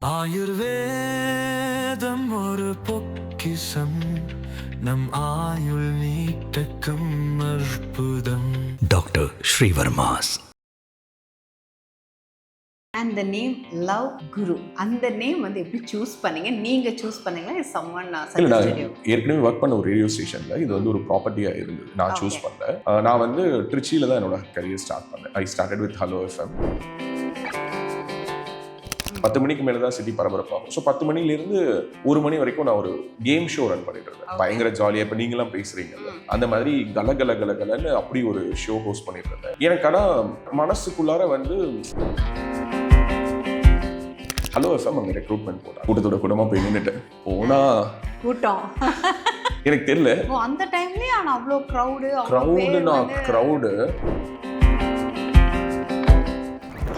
ஆயுர்வேதம் ஒரு பொக்கிஷம், நம் ஆயுள் நீட்டக்கும் அற்புதம். Doctor Srivarmas. And the name love guru, அந்த நேம் வந்து எப்படி சூஸ் பண்ணீங்க? நீங்க சூஸ் பண்ணீங்களா? சம்மன் ஏற்கனவே ஒர்க் பண்ண ஒரு ரேடியோ ஸ்டேஷன்ல இது வந்து ஒரு ப்ராப்பர்ட்டியா இருந்தது. நான் சூஸ் பண்ணேன். நான் வந்து திருச்சியில தான் என்னோட கரியர் ஸ்டார்ட் பண்ணேன். I started with hello FM. 10 மணிக்கு மேலே தான் சிட்டி பரபரப்பாகும். ஸோ 10 மணிலேருந்து 1 மணி வரைக்கும் நான் ஒரு கேம் ஷோ ரன் பண்ணிட்டு இருந்தேன். பயங்கர ஜாலியாக இப்போ நீங்களாம் பேசுறீங்க அந்த மாதிரி கலன்னு அப்படி ஒரு ஷோ ஹோஸ்ட் பண்ணிட்டு இருந்தேன். எனக்கு ஆனால் மனசுக்குள்ளார வந்து ஹலோ எஃப்எம் அங்கே ரெக்ரூட்மெண்ட் போட்டேன். கூட்டத்தோட கூட்டமாக போய் நின்றுட்டேன். போனா கூட்டம் எனக்கு தெரியல அந்த டைம்லயே. ஆனால் அவ்வளோ crowd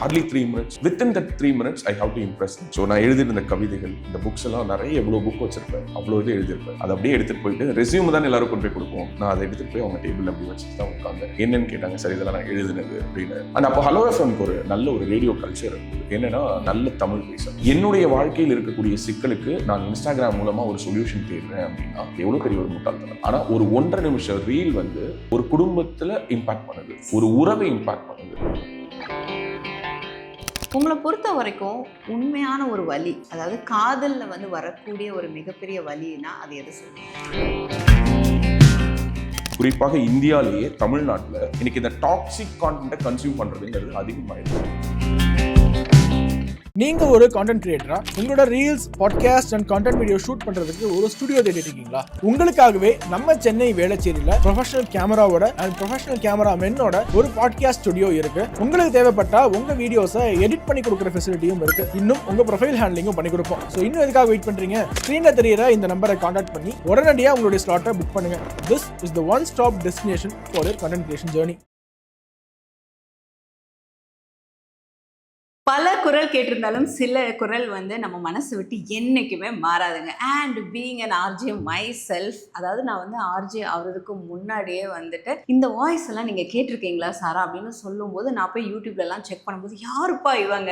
hardly 3 minutes. Within that 3 minutes, I have to impress them. So நான் எழுதியிருந்த கவிதைகள், இந்த புக்ஸ் எல்லாம் நிறைய எவ்வளோ புக் வச்சிருப்பேன், அவ்வளோ இது எழுதியிருப்பேன். அதை அப்படியே எடுத்துகிட்டு போயிட்டு ரெஸ்யூம் தான் எல்லாரும் கொண்டு போய் கொடுப்போம். நான் அதை எடுத்துகிட்டு போய் அவங்க டேபிள் அப்படி வச்சுட்டு தான் உட்காந்தேன். என்னன்னு கேட்டாங்க, சரி இதெல்லாம் நான் எழுதினது அப்படின்னு. அண்ட் அப்போ ஹலோ எஃப்எம்க்கு ஒரு நல்ல ஒரு ரேடியோ கல்ச்சர் இருக்குது. என்னன்னா நல்ல தமிழ் பேச. என்னுடைய வாழ்க்கையில் இருக்கக்கூடிய சிக்கலுக்கு நான் இன்ஸ்டாகிராம் மூலமா ஒரு சொல்யூஷன் தேடுறேன் அப்படின்னா எவ்வளோ பெரிய ஒரு முட்டாள்தனம். ஆனால் ஒரு 1.5 நிமிஷம் ரீல் வந்து ஒரு குடும்பத்தில் இம்பாக்ட் பண்ணுது, ஒரு உறவை இம்பாக்ட் பண்ணுது. உங்களை பொறுத்த வரைக்கும் உண்மையான ஒரு வலி, அதாவது காதல்ல வந்து வரக்கூடிய ஒரு மிகப்பெரிய வலினா அது எது சொல்லுங்க? குறிப்பாக இந்தியாவிலேயே தமிழ்நாட்டில் இன்னைக்கு இந்த டாக்ஸிக் கான்டென்ட்டை கன்சியூம் பண்றதுங்கிறது அதிகமாயிருக்கு. நீங்க ஒரு கான்டென்ட் கிரியேட்டரா உங்களோட reels, podcast and content video shoot பண்றதுக்கு ஒரு ஸ்டுடியோ தேடிட்டு இருக்கீங்களா? உங்களுக்காகவே நம்ம சென்னை வேளச்சேரியில ப்ரொஃபஷனல் கேமராவோட அண்ட் ப்ரொஃபஷனல் கேமராமேனோட ஒரு பாட்காஸ்ட் ஸ்டுடியோ இருக்கு. உங்களுக்கு தேவைப்பட்டா உங்க வீடியோஸை எடிட் பண்ணி கொடுக்குற ஃபெசிலிட்டியும் இருக்கு. இன்னும் உங்க ப்ரொஃபைல் ஹேண்ட்லிங்கும் பண்ணி கொடுப்போம். ஸோ இன்னும் எதுக்காக வெயிட் பண்றீங்க? ஸ்கிரீன்ல தெரியுற இந்த நம்பரை கான்டாக்ட் பண்ணி உடனடியாக உங்களுடைய ஸ்லாட்டை புக் பண்ணுங்க. This is the one stop destination for your content creation journey. பல குரல் கேட்டிருந்தாலும் சில குரல் வந்து நம்ம மனசு விட்டு என்றைக்குமே மாறாதுங்க. And being an RJ myself, அதாவது நான் வந்து ஆர்ஜே ஆகிறதுக்கு முன்னாடியே வந்துட்டு இந்த வாய்ஸ் எல்லாம் நீங்கள் கேட்டிருக்கீங்களா சாரா அப்படின்னு சொல்லும்போது நான் போய் யூடியூப்லலாம் செக் பண்ணும்போது யாருப்பா இவங்க,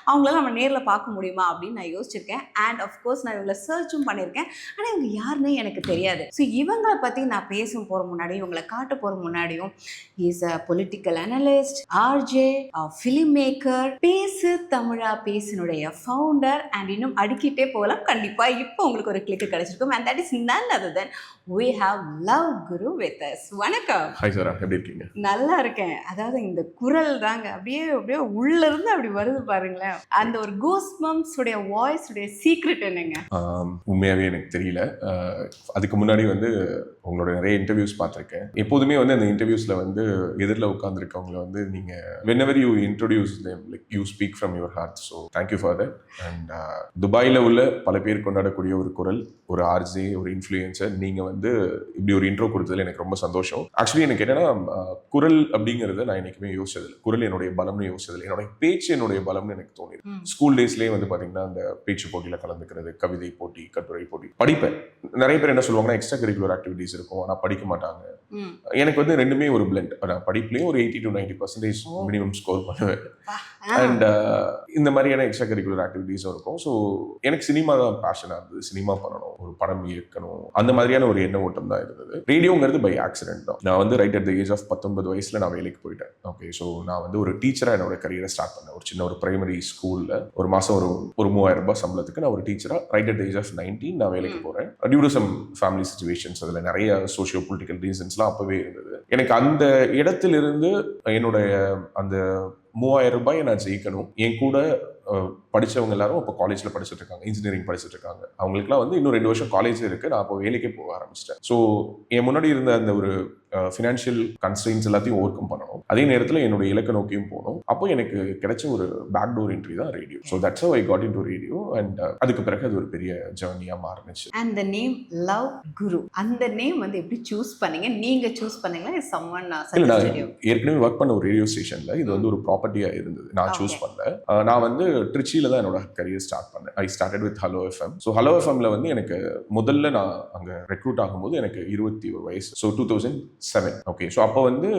அவங்களாம் நம்ம நேரில் பார்க்க முடியுமா அப்படின்னு நான் யோசிச்சிருக்கேன். அண்ட் அஃப்கோர்ஸ் நான் இவங்களை சர்ச்சும் பண்ணியிருக்கேன். ஆனால் இவங்க யாருன்னே எனக்கு தெரியாது. ஸோ இவங்களை பற்றி நான் பேசும் போகிற முன்னாடியும் இவங்களை காட்ட போகிற முன்னாடியும் is a political analyst, RJ, film maker, பேசு தமிழா பேசினுடைய ஃபவுண்டர் அண்ட் இன்னும் அடுக்கிட்டே போகலாம். கண்டிப்பா இப்போ உங்களுக்கு ஒரு கிளிக் கிடைச்சிருக்கும். and that is none other than we have love guru with us. வணக்கம். ஹாய் சார், எப்படி இருக்கீங்க? நல்லா இருக்கேன். அதாவது இந்த குரல் தாங்க அப்படியே அப்படியே உள்ள இருந்து அப்படி வருது பாருங்களேன். அந்த ஒரு கூஸ்பம்ப்ஸ் உடைய வாய்ஸ் உடைய சீக்ரெட் என்னங்க? உண்மையாவே எனக்கு தெரியல. அதுக்கு முன்னாடி வந்து உங்களோட நிறைய இன்டர்வியூஸ் பார்த்துருக்கேன். எப்போதுமே வந்து அந்த இன்டர்வியூஸ்ல வந்து எதிரில் உட்காந்துருக்கவங்களை வந்து நீங்க whenever you introduce them like you speak from your heart, so thank you for that. and துபாயில உள்ள பல பேர் கொண்டாடக்கூடிய ஒரு குரல், ஒரு ஆர்ஜே, ஒரு இன்ஃப்ளூயன்சர், நீங்க வந்து இப்படி ஒரு இன்ட்ரோ கொடுத்ததுல எனக்கு ரொம்ப சந்தோஷம். ஆக்சுவலி எனக்கு என்னன்னா குரல் அப்படிங்கறத நான் என்னைக்குமே யோசிச்சதில்லை. குரல் என்னுடைய பலம்னு யோசிச்சதில்லை. என்னுடைய பேச்சு என்னுடைய பலம்னு எனக்கு தோணிது. ஸ்கூல் டேஸ்லேயே வந்து பாத்தீங்கன்னா அந்த பேச்சு போட்டியில கலந்துக்கிறது, கவிதை போட்டி, கட்டுரை போட்டி படிப்பேன். நிறைய பேர் என்ன சொல்லுவாங்கன்னா எக்ஸ்ட்ரா கரிக்குலர் ஆக்டிவிட்டிஸ் இருக்கும், ஆனா படிக்க மாட்டாங்க. எனக்கு வந்து ரெண்டுமே ஒரு பிளெண்ட். படிப்புலயும் ஒரு 80 to 90% மினிமம் ஸ்கோர் பண்ணுவேன். அண்ட் இந்த மாதிரியான எக்ஸ்ட்ரா கரிக்குலர் ஆக்டிவிட்டிஸும் இருக்கும். ஸோ எனக்கு சினிமா தான் பேஷனாக இருந்தது. சினிமா பண்ணணும், ஒரு படம் இயக்கணும், அந்த மாதிரியான ஒரு எண்ண ஓட்டம் தான் இருந்தது. ரேடியோங்கிறது பை ஆக்சிடென்ட் தான். நான் வந்து right at the age of 19 வயசுல நான் வேலைக்கு போயிட்டேன். ஓகே, ஸோ நான் வந்து ஒரு டீச்சராக என்னோட கரியரை ஸ்டார்ட் பண்ணேன். ஒரு சின்ன ஒரு பிரைமரி ஸ்கூலில் ஒரு மாதம் ஒரு 3000 ரூபாய் சம்பளத்துக்கு நான் ஒரு டீச்சராக right at the age of 19 நான் வேலைக்கு போகிறேன். Due to some family situations, அதில் நிறைய சோஷியோ பொலிட்டிக்கல் ரீசன்ஸ்லாம் அப்போவே இருந்தது. எனக்கு அந்த இடத்திலிருந்து என்னுடைய அந்த 3000 ரூபாயை நான் ஜெயிக்கணும். என் கூட படித்தவங்க எல்லாரும் இப்போ காலேஜில் படிச்சுட்டு இருக்காங்க, இன்ஜினியரிங் படிச்சுட்டு இருக்காங்க. அவங்களுக்குலாம் வந்து இன்னும் 2 வருஷம் காலேஜ் இருக்குது. நான் அப்போ வேலைக்கே போக ஆரம்பிச்சிட்டேன். ஸோ என் முன்னாடி இருந்த அந்த ஒரு ஃபினான்ஷியல் கன்ஸ்ட்ரெயின்ஸ் எல்லாத்தையும் ஓவர் கம் பண்ணணும். அதே நேரத்தில் என்னோட இலக்க நோக்கியும் போகணும். அப்போ எனக்கு கிடைச்ச ஒரு பேக் டோர் என்ட்ரி தான் radio. So that's how I got into radio. And அதுக்கு பிறகு அது ஒரு பெரிய ஜர்னியாக மாறினுச்சு. And the name love guru, அந்த நேம் வந்து எப்படி சூஸ் பண்ணீங்க? நீங்க சூஸ் பண்ணீங்களா? சம்மன் ஏற்கனவே ஒர்க் பண்ண ஒரு ரேடியோ ஸ்டேஷன்ல இது வந்து ஒரு ப்ராப்பர்ட்டியாக இருந்தது. நான் சூஸ் பண்ணல. நான் வந்து திருச்சியில் திருச்சியில தான் என்னோட கரியர் ஸ்டார்ட் பண்ணேன். I started with hello FM. So hello எஃப்எம்ல வந்து எனக்கு முதல்ல நான் அங்கே ரெக்ரூட் ஆகும்போது எனக்கு 21 வயசு. ஸோ 2007. ஓகே. ஸோ அப்போ வந்து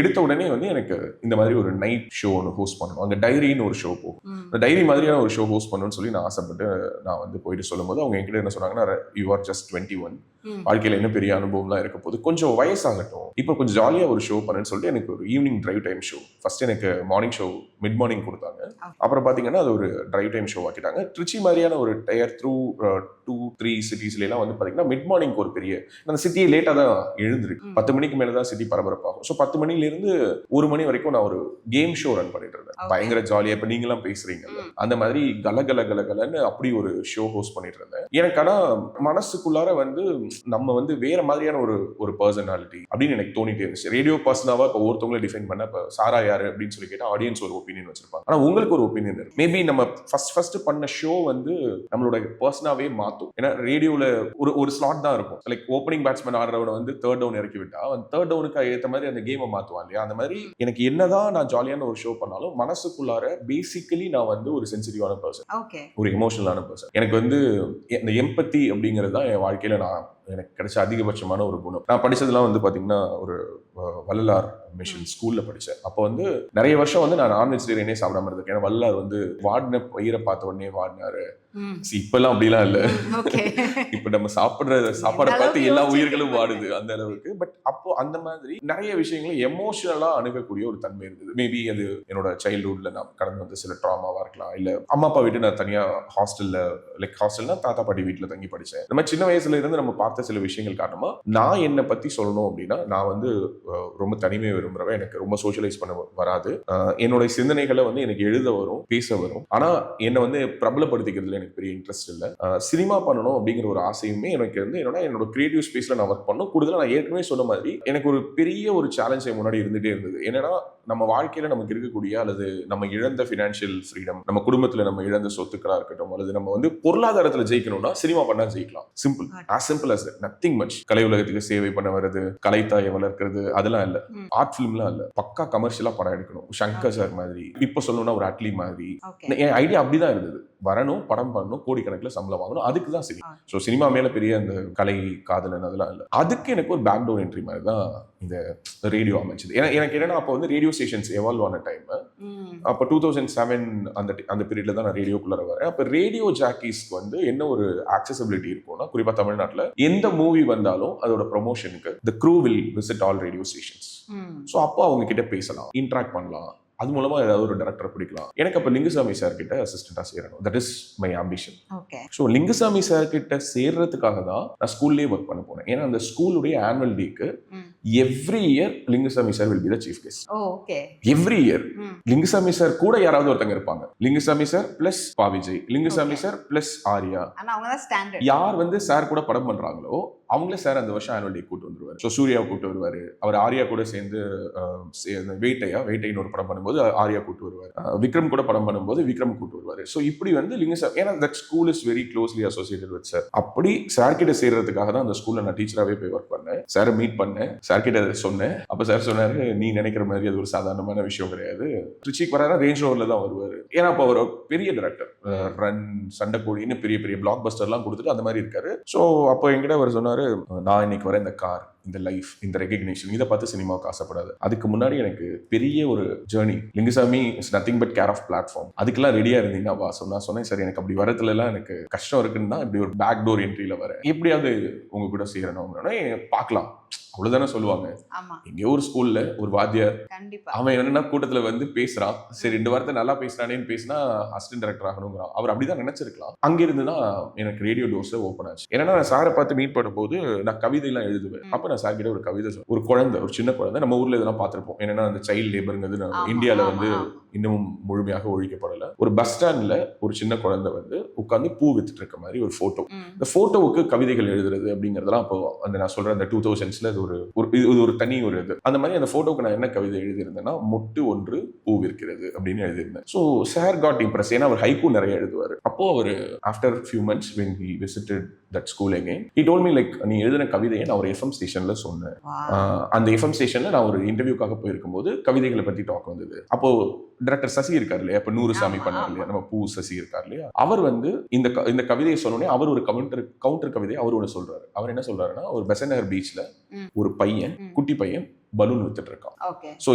எடுத்த உடனே வந்து எனக்கு இந்த மாதிரி ஒரு நைட் ஷோ ஒன்று ஹோஸ்ட் பண்ணணும். அங்கே டைரின்னு ஒரு ஷோ போகும். அந்த டைரி மாதிரியான ஒரு ஷோ ஹோஸ்ட் பண்ணணும்னு சொல்லி நான் ஆசைப்பட்டு நான் வந்து போயிட்டு சொல்லும்போது அவங்க என்கிட்ட என்ன சொன்னாங்கன்னா, யூ ஆர் ஜஸ்ட் 21, வாழ்க்கையில் என்ன பெரிய அனுபவம்லாம் இருக்க போது, கொஞ்சம் வயசாகட்டும், இப்போ கொஞ்சம் ஜாலியாக ஒரு ஷோ பண்ணுன்னு சொல்லிட்டு எனக்கு ஒரு evening drive time show, first எனக்கு மார்னிங் ஷோ மிட் மார்னிங் கொடுத்தாங்க. அப்புறம் பார்த்தீங்கன்னா அது ஒரு டிரைவ் டைம் ஷோ ஆக்கிட்டாங்க. திருச்சி மாதிரியான ஒரு டயர் 2-3 சிட்டிஸ்லாம் வந்து பார்த்தீங்கன்னா மிட் மார்னிங் ஒரு பெரிய, அந்த சிட்டியை லேட்டாக தான் எழுந்திருக்கு, 10 மணிக்கு மேலே தான் சிட்டி பரபரப்பாகும். ஸோ 10 மணிலேருந்து 1 மணி வரைக்கும் நான் ஒரு கேம் ஷோ ரன் பண்ணிட்டு இருந்தேன். பயங்கர ஜாலியாக, இப்போ நீங்களாம் பேசுறீங்கல்ல அந்த மாதிரி கலன்னு அப்படி ஒரு ஷோ ஹோஸ்ட் பண்ணிட்டு இருந்தேன். எனக்கு ஆனால் மனசுக்குள்ளார வந்து நம்ம வந்து வேற மாதிரியான ஒரு பர்சனாலிட்டி அப்படின்னு எனக்கு தோணிட்டே இருந்துச்சு. ரேடியோ பர்சனாவா இப்போ ஒருத்தவங்களை டிஃபைன் பண்ண, இப்போ சாரா யாரு அப்படின்னு சொல்லி கேட்டால் ஆடியன்ஸ் ஒரு ஒப்பீனியன் வச்சிருப்பாங்க. ஆனால் உங்களுக்கு ஒரு ஒப்பீனியன் இருக்கு. மேபி நம்ம ஃபர்ஸ்ட் பண்ண ஷோ வந்து நம்மளோட பர்சனாவே மாற்றும். ஏன்னா ரேடியோவில் ஒரு ஸ்லாட் தான் இருக்கும். லைக் ஓப்பனிங் பேட்ஸ்மேன் ஆடுறவனை வந்து தேர்ட் டவுன் இறக்கி விட்டா அந்த தேர்ட் டவுனுக்கு ஏற்ற மாதிரி அந்த கேமை மாற்றுவான் இல்லையா? அந்த மாதிரி எனக்கு என்னதான் நான் ஜாலியான ஒரு ஷோ பண்ணாலும் மனசுக்குள்ளார பேசிக்கலி நான் வந்து ஒரு சென்சிட்டிவான பர்சன், ஒரு எமோஷனலான பர்சன். எனக்கு வந்து இந்த எம்பத்தி அப்படிங்கிறது தான் என் வாழ்க்கையில எனக்கு கிடைச்ச அதிகபட்சமான ஒரு குணம். நான் படிச்சதெல்லாம் வந்து பாத்தீங்கன்னா ஒரு வள்ளலார் மிஷன் ஸ்கூல்ல படிச்சேன். அப்போ வந்து நிறைய வருஷம் வந்து நான் நான் வெஜிடேரியனே சாப்பிடாம இருந்திருக்கேன். ஏன்னா வள்ளலார் வந்து வாடின பயிரை பார்த்த உடனே வாடினாரு. இப்பெல்லாம் அப்படிலாம் இல்ல. இப்ப நம்ம சாப்பாடை பார்த்து எல்லா உயிர்களும் வாடுது அந்த அளவுக்கு. பட் அப்போ அந்த மாதிரி நிறைய விஷயங்களை எமோஷனலா அணுகக்கூடிய ஒரு தன்மை இருந்தது. மேபி அது என்னோட சைல்ட்ஹுட்ல நான் கடந்து வந்த சில ட்ராமாவா இருக்கலாம், இல்ல அம்மா அப்பா விட்டு நான் தனியா ஹாஸ்டல்னா தாத்தா பாட்டி வீட்டுல தங்கி படிச்சேன். இந்த மாதிரி சின்ன வயசுல இருந்து நம்ம பார்த்த சில விஷயங்கள் காரணமா நான் என்னை பத்தி சொல்லணும் அப்படின்னா, நான் வந்து ரொம்ப தனிமையை விரும்புறவன். எனக்கு ரொம்ப சோஷியலைஸ் பண்ண வராது. என்னோட சிந்தனைகளை வந்து எனக்கு எழுத வரும், பேச வரும். ஆனா என்னை வந்து பிரபலப்படுத்திக்கிறதுல எனக்கு பெரிய இன்ட்ரெஸ்ட் இல்லை. சினிமா பண்ணணும் அப்படிங்கிற ஒரு ஆசையுமே எனக்கு வந்து என்னோட கிரியேட்டிவ் ஸ்பேஸ்ல நான் ஒர்க் பண்ணணும். கூடுதலாக நான் ஏற்கனவே சொன்ன மாதிரி எனக்கு ஒரு பெரிய ஒரு சேலஞ்ச் முன்னாடி இருந்துட்டே இருந்தது. என்னன்னா நம்ம வாழ்க்கையில நமக்கு இருக்கக்கூடிய அல்லது நம்ம இழந்த ஃபினான்ஷியல் ஃப்ரீடம், நம்ம குடும்பத்துல நம்ம இழந்த சொத்துக்களா இருக்கட்டும், அல்லது நம்ம வந்து பொருளாதாரத்துல ஜெயிக்கணும்னா சினிமா பண்ணா ஜெயிக்கலாம். Simple, as simple as that, nothing much. கலை உலகத்துக்கு சேவை பண்ண வருது, கலைத்தாயை வளர்க்கிறது, அதெல்லாம் இல்ல. ஆர்ட் ஃபிலிம்லாம் இல்ல, பக்கா கமர்ஷியலா படம் எடுக்கணும். சங்கர் சார் மாதிரி, இப்ப சொல்லணும்னா ஒரு அட்லி மாதிரி. என் ஐடியா அப்படிதான் இருந்தது. வரணும், படம் பண்ணணும், கோடிக்கணக்கில் சம்பளம் வாங்கணும், அதுக்கு தான் சினிமா. ஸோ சினிமா மேல பெரிய அந்த கலை காதலன் அதெல்லாம் இல்லை. அதுக்கு எனக்கு ஒரு பேக் டோர் என்ட்ரி மாதிரி தான் இந்த ரேடியோ அமைச்சது. எனக்கு என்னன்னா அப்போ வந்து ரேடியோ ஸ்டேஷன்ஸ் எவால்வ் ஆன டைம். அப்போ 2007 அந்த பீரியட்ல தான் நான் ரேடியோக்குள்ள வரேன். அப்போ ரேடியோ ஜாக்கீஸ்க்கு வந்து என்ன ஒரு ஆக்சசிபிலிட்டி இருக்கும்னா, குறிப்பா தமிழ்நாட்டில் எந்த மூவி வந்தாலும் அதோட ப்ரொமோஷனுக்கு the crew will visit all radio stations. So அப்போ அவங்க கிட்ட பேசலாம், இன்ட்ராக்ட் பண்ணலாம், அது மூலமா ஏதாவது ஒரு டைரக்டரை பிடிக்கலாம். எனக்கு அப்ப லிங்குசாமி சார் கிட்ட அசிஸ்டண்டா சேரணும். That is my ambition. So Lingusamy sir கிட்ட சேர்றதுக்காக தான் நான் ஸ்கூல்லேயே ஒர்க் பண்ண போனேன். ஏன்னா அந்த ஸ்கூலுடைய ஆனுவல் டேக்கு every year Lingusamy sir will be the chief guest. Every year Lingusamy sir கூட யாராவது ஒருத்தங்க இருப்பாங்க. Lingusamy sir plus Pa Vijay, Lingusamy sir plus Arya. யார் வந்து சார் கூட படம் பண்றாங்களோ அவங்களே சார் அந்த வருஷம் ஆனுவல் டே கூட்டு வந்துருவாரு. ஸோ சூர்யாவை கூட்டு வருவாரு, அவர் ஆர்யா கூட சேர்ந்து வேட்டைன்னு ஒரு படம் பண்ணும்போது ஆர்யா கூட்டு வருவார், விக்ரம் கூட படம் பண்ணும்போது விக்ரம் கூட்டு வருவாரு. ஸோ இப்படி வந்து லிங்குசாமி, ஏன்னா that school is very closely associated with sir. அப்படி சார் கிட்ட சேர்றதுக்காக தான் அந்த ஸ்கூல்ல நான் டீச்சராகவே போய் ஒர்க் பண்ணேன். சாரை மீட் பண்ணேன், சார் கிட்ட சொன்னேன். அப்ப சார் சொன்னாரு, நீ நினைக்கிற மாதிரி அது ஒரு சாதாரணமான விஷயம் கிடையாது. திருச்சிக்கு வராரு, ரேஞ்ச் ரோவர்ல தான் வருவாரு. ஏன்னா அப்ப அவர் பெரிய டைரக்டர், ரன், சண்டைக்கோழின்னு பெரிய பெரிய பிளாக் பஸ்டர்லாம் கொடுத்துட்டு அந்த மாதிரி இருக்காரு. ஸோ அப்போ என்கிட்ட அவர் சொன்னாரு, நான் இன்னைக்கு வர இந்த கார், இந்த லைஃப், இந்த ரெகக்னிஷன், இதை பார்த்து சினிமாவுக்கு ஆசைப்படாது. அதுக்கு முன்னாடி எனக்கு பெரிய ஒரு journey. Lingusamy is nothing but care of platform. அதுக்கெல்லாம் ரெடியா இருந்தீங்கன்னா வா. நான் சொன்னேன், சரி எனக்கு அப்படி வரத்துல எல்லாம் எனக்கு கஷ்டம் இருக்குன்னா இப்படி ஒரு பேக் டோர் என்ட்ரியில வரேன், எப்படியாவது உங்க கூட சேரணும், பார்க்கலாம், அவ்வளவுதானே சொல்லுவாங்க. எங்கேயோ ஒரு ஸ்கூல்ல ஒரு வாத்தியார், அவன் என்னன்னா கூட்டத்துல வந்து பேசுறான், சரி 2 வாரத்தை நல்லா பேசுறானேன்னு பேசினா அசிஸ்டன்ட் டைரக்டர் ஆகணுங்கிறான். அவர் அப்படிதான் நினைச்சிருக்கலாம். அங்கிருந்து தான் எனக்கு ரேடியோ டோர்ஸ் ஓப்பன் ஆச்சு. ஏன்னா நான் சாரை பார்த்து மீட் பண்ணும்போது நான் கவிதைலாம் எழுதுவேன். அப்ப நான் சார் கிட்ட ஒரு கவிதை, ஒரு குழந்தை, ஒரு சின்ன குழந்தை, நம்ம ஊர்ல இதெல்லாம் பார்த்திருப்போம். என்னன்னா அந்த சைல்ட் லேபருங்கிறது இந்தியால வந்து இன்னமும் முழுமையாக ஒழிக்கப்படல. ஒரு பஸ் ஸ்டாண்ட்ல ஒரு சின்ன குழந்தை வந்து உட்காந்து பூ வித்துட்டு இருக்க மாதிரி ஒரு போட்டோ. இந்த போட்டோவுக்கு கவிதைகள் எழுதுறது அப்படிங்கறதெல்லாம் அப்போ அந்த நான் சொல்ற அந்த 2000s ஒரு தனி ஒரு இது. அந்த மாதிரி அந்த போட்டோக்கு நான் என்ன கவிதை எழுதியிருந்தேன்னா, மொட்டு ஒன்று பூ விற்கிறது அப்படின்னு எழுதியிருந்தேன். So sir got impress. ஏன்னா அவர் ஹைக்கூ நிறைய எழுதுவார். அப்போ அவர் after few months when he visited that school again. He told me like நீ எழுதின கவிதையை நான் ஒரு FM ஸ்டேஷன்ல சொன்னேன். அந்த FM ஸ்டேஷன்ல நான் ஒரு இன்டர்வியூக்காக போயிருக்கும்போது கவிதைகளை பத்தி டாக் வந்தது. அப்போ டைரக்டர் சசி இருக்காரு இல்லையா, இப்ப நூறுசாமி பண்ணார் இல்லையா, நம்ம பூ சசி இருக்கார் இல்லையா, அவர் வந்து இந்த கவிதையை சொன்னோடனே அவர் ஒரு கவுண்டர் கவிதை அவர் ஒன்று சொல்றாரு. அவர் என்ன சொல்றாருன்னா, ஒரு பெசன்ட் நகர் பீச்ல ஒரு பையன், குட்டி பையன் பலூன் வித்துட்டு இருக்கான். ஸோ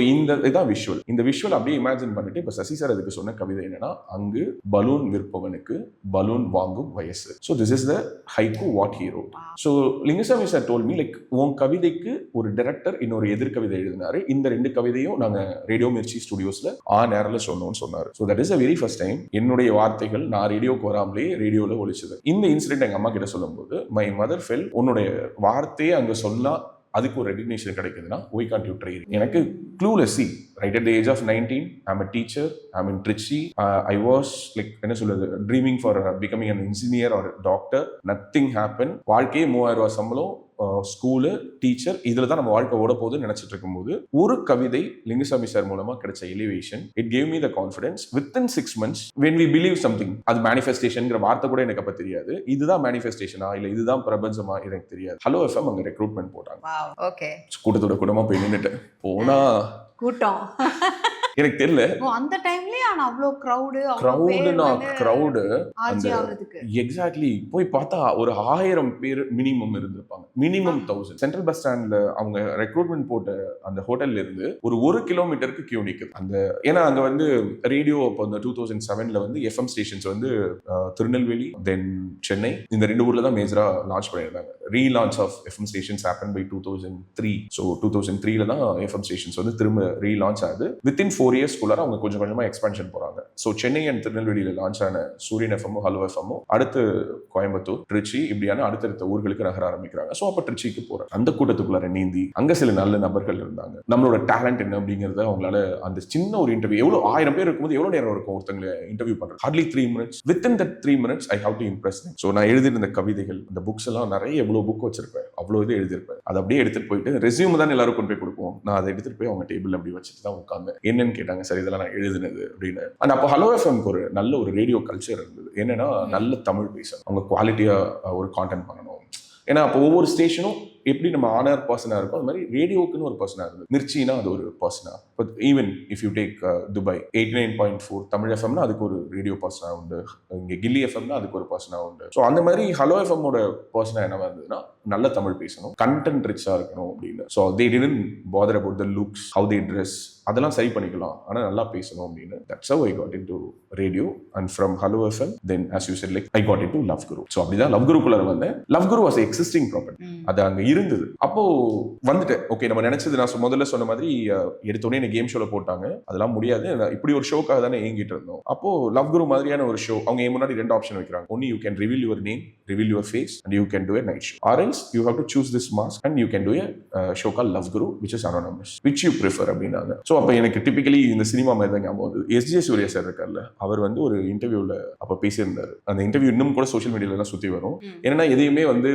இதான் விஷுவல். இந்த விஷுவல் அப்படியே இமேஜின் பண்ணிட்டு இப்ப சசி சார் அதுக்கு சொன்ன கவிதை என்னன்னா, அங்கு பலூன் விற்பவனுக்கு பலூன் வாங்கும் வயசு. So this is the haiku what hero. So Lingusamy sir told me like உன் கவிதைக்கு ஒரு டைரக்டர் இன்னொரு எதிர்கவிதை எழுதினாரு. இந்த 2 கவிதையும் நாங்க ரேடியோ மிர்ச்சி ஸ்டுடியோஸ்ல நேரில் சொன்னோம்னு சொன்னாரு. So that is a very first time என்னுடைய வார்த்தைகள் நான் ரேடியோக்கு வராமலே ரேடியோல ஒழிச்சது. இந்த இன்சிடென்ட் எங்க அம்மா கிட்ட சொல்லும் போது மை மதர் ஃபெல், உன்னுடைய வார்த்தையே அங்க சொல்லலாம், அதுக்கு ஒரு ரெகக்னிஷன் கிடைக்குதுன்னா why can't you try it? எனக்கு clueless. See, right at the age of 19 I'm a teacher, I'm in Trichy. I was like என்ன சொல்றது, dreaming for becoming an engineer or a doctor. Nothing happened. வாழ்க்கையே 3000 ரூபாய் சம்பளம், school, teacher, இதுல தான் நம்ம வாழ்க்கை ஓட போகுதுன்னு நினைச்சிட்டு இருக்கும்போது ஒரு கவிதை லிங்குசாமி சார் மூலமா கிடைச்ச elevation, it gave me the confidence. Within 6 months when we believe something, அது மேனிஃபெஸ்டேஷன்ங்கிற வார்த்தை கூட எனக்கு அப்ப தெரியாது. இதுதான் மேனிஃபெஸ்டேஷனா இல்ல இதுதான் பிரபஞ்சமா எனக்கு தெரியாது. ஹலோ FM அங்க ரெக்ரூட்மெண்ட் போட்டாங்க. கூட்டத்தோட கூட்டமா போய் நின்னுட்டு போனா கூட்டம் எனக்கு தெரியல. அந்த டைம்லயே ஆனா அவ்ளோ கிரவுடு எக்ஸாக்ட்லி போய் பார்த்தா ஒரு 1000 பேர் மினிமம் இருந்திருப்பாங்க. மினிமம் 1000. சென்ட்ரல் பஸ் ஸ்டாண்ட்ல அவங்க ரெக்ரூட்மெண்ட் போட்ட அந்த ஹோட்டல்ல இருந்து ஒரு 1 கிலோமீட்டருக்கு கியூ நிக்குது. அந்த ஏன்னா அங்க வந்து ரேடியோ அப்போ அந்த 2007ல வந்து FM ஸ்டேஷன்ஸ் வந்து திருநெல்வேலி தென் சென்னை இந்த 2 ஊர்ல தான் மேஜரா லான்ச் பண்ணியிருந்தாங்க. Relaunch of FM stations happen by 2003. So 2003ல தான் FM ஸ்டேஷன்ஸ் வந்து திரும்ப ரீலான்ச் ஆகுது. வித்தின் 4 years அவங்க கொஞ்சம் கொஞ்சமா எக்ஸ்பான்ஷன் போறாங்க. ஸோ சென்னை அண்ட் திருநெல்வேலியில லான்ச் ஆன சூரியன் FM, ஹலோ FM, அடுத்து கோயம்புத்தூர், திருச்சி, இப்படியான அடுத்தடுத்த ஊர்களுக்கு நகர ஆரம்பிக்கிறாங்க. ஸோ அப்ப திருச்சிக்கு போறேன். அந்த கூட்டத்துக்குள்ள நீந்தி அங்க சில நல்ல நபர்கள் இருந்தாங்க. நம்மளோட டேலண்ட் என்ன அப்படிங்கறத அவங்களால அந்த சின்ன ஒரு இன்டர்வியூ, எவ்வளவு 1000 பேர் இருக்கும்போது எவ்வளவு நேரம் இருக்கும் ஒருத்தங்களை இன்டர்வியூ பண்றது? Hardly 3 minutes. Within that 3 minutes I have to impress them. So நான் எழுதியிருந்த கவிதைகள், இந்த புக்ஸ் எல்லாம் நிறைய எவ்வளவு புக் வச்சிருப்பேன், அவ்வளவு இது எழுதியிருப்பேன். அதை அப்படியே எடுத்துட்டு போயிட்டு ரெஸ்யூம் தான் எல்லாரும் கொண்டு போய் கொடுப்போம். நான் அதை எடுத்துட்டு போய் அவங்க டேபிள் அப்படி வச்சுட்டு தான் உட்காந்து என்னன்னு கேட்டாங்க. சரி, இதெல்லாம் நான் எழுதுனது அப்படின்னு. அண்ட் அப்போ ஹலோ எஃப்எம்க்கு ஒரு நல்ல ஒரு ரேடியோ கல்ச்சர் இருந்தது. என்னன்னா நல்ல தமிழ் பேசணும், அவங்க குவாலிட்டியா ஒரு கான்டென்ட் பண்ணணும். ஏன்னா அப்போ ஒவ்வொரு ஸ்டேஷனும் எப்படி நம்ம ஆனர் பர்சனாக இருக்கும், அது மாதிரி ரேடியோக்குன்னு ஒரு பர்சனாக இருந்தது. மிர்ச்சினா அது ஒரு பர்சனாக. But even if you take Dubai 89.4 Tamil எஃப்எம்னா அதுக்கு ஒரு ரேடியோ பர்சனாக உண்டு. இங்கே கில்லி எஃப்எம்னா அதுக்கு ஒரு பர்சனாக உண்டு. ஸோ அந்த மாதிரி ஹலோ எஃப்எம்மோட பர்சனாக என்னவா இருந்ததுன்னா நல்ல தமிழ் பேசணும், கண்டென்ட் ரிச்சாக இருக்கணும் அப்படின்னு. So they didn't father about the looks, how they dress, அதெல்லாம் சரி பண்ணிக்கலாம், ஆனால் நல்லா பேசணும் அப்படின்னு. That's how I got into radio. And from hello FM then as you said like I got into love Guru. So அப்படிதான் love குருக்குள்ள வந்தேன். Love Guru was existing property, அது அங்கே இருந்தது. அப்போ வந்துட்டு ஓகே, நம்ம நினைச்சது நான் முதல்ல சொன்ன மாதிரி எடுத்தோடனே என்ன கேம் ஷோல போட்டாங்க, அதெல்லாம் முடியாது. இப்படி ஒரு ஷோக்காக தானே ஏங்கிட்டு இருந்தோம். அப்போ லவ் குரு மாதிரியான ஒரு ஷோ அவங்க முன்னாடி 2 ஆப்ஷன் வைக்கிறாங்க. ஒன்னு you can reveal your name, reveal your face, and you can do a night show, or else you have to choose this mask and you can do a show called Love Guru which is anonymous, which you prefer அப்படினாங்க. So அப்போ எனக்கு typically இந்த cinema மாதிரி தான் ஞாபகம் வந்தது. SJ Surya sir இருக்கார்ல, அவர் வந்து ஒரு இன்டர்வியூல அப்போ பேசியிருந்தாரு. அந்த இன்டர்வியூ இன்னும் கூட சோஷியல் மீடியால எல்லாம் சுத்தி வரும். ஏன்னா எதையுமே வந்து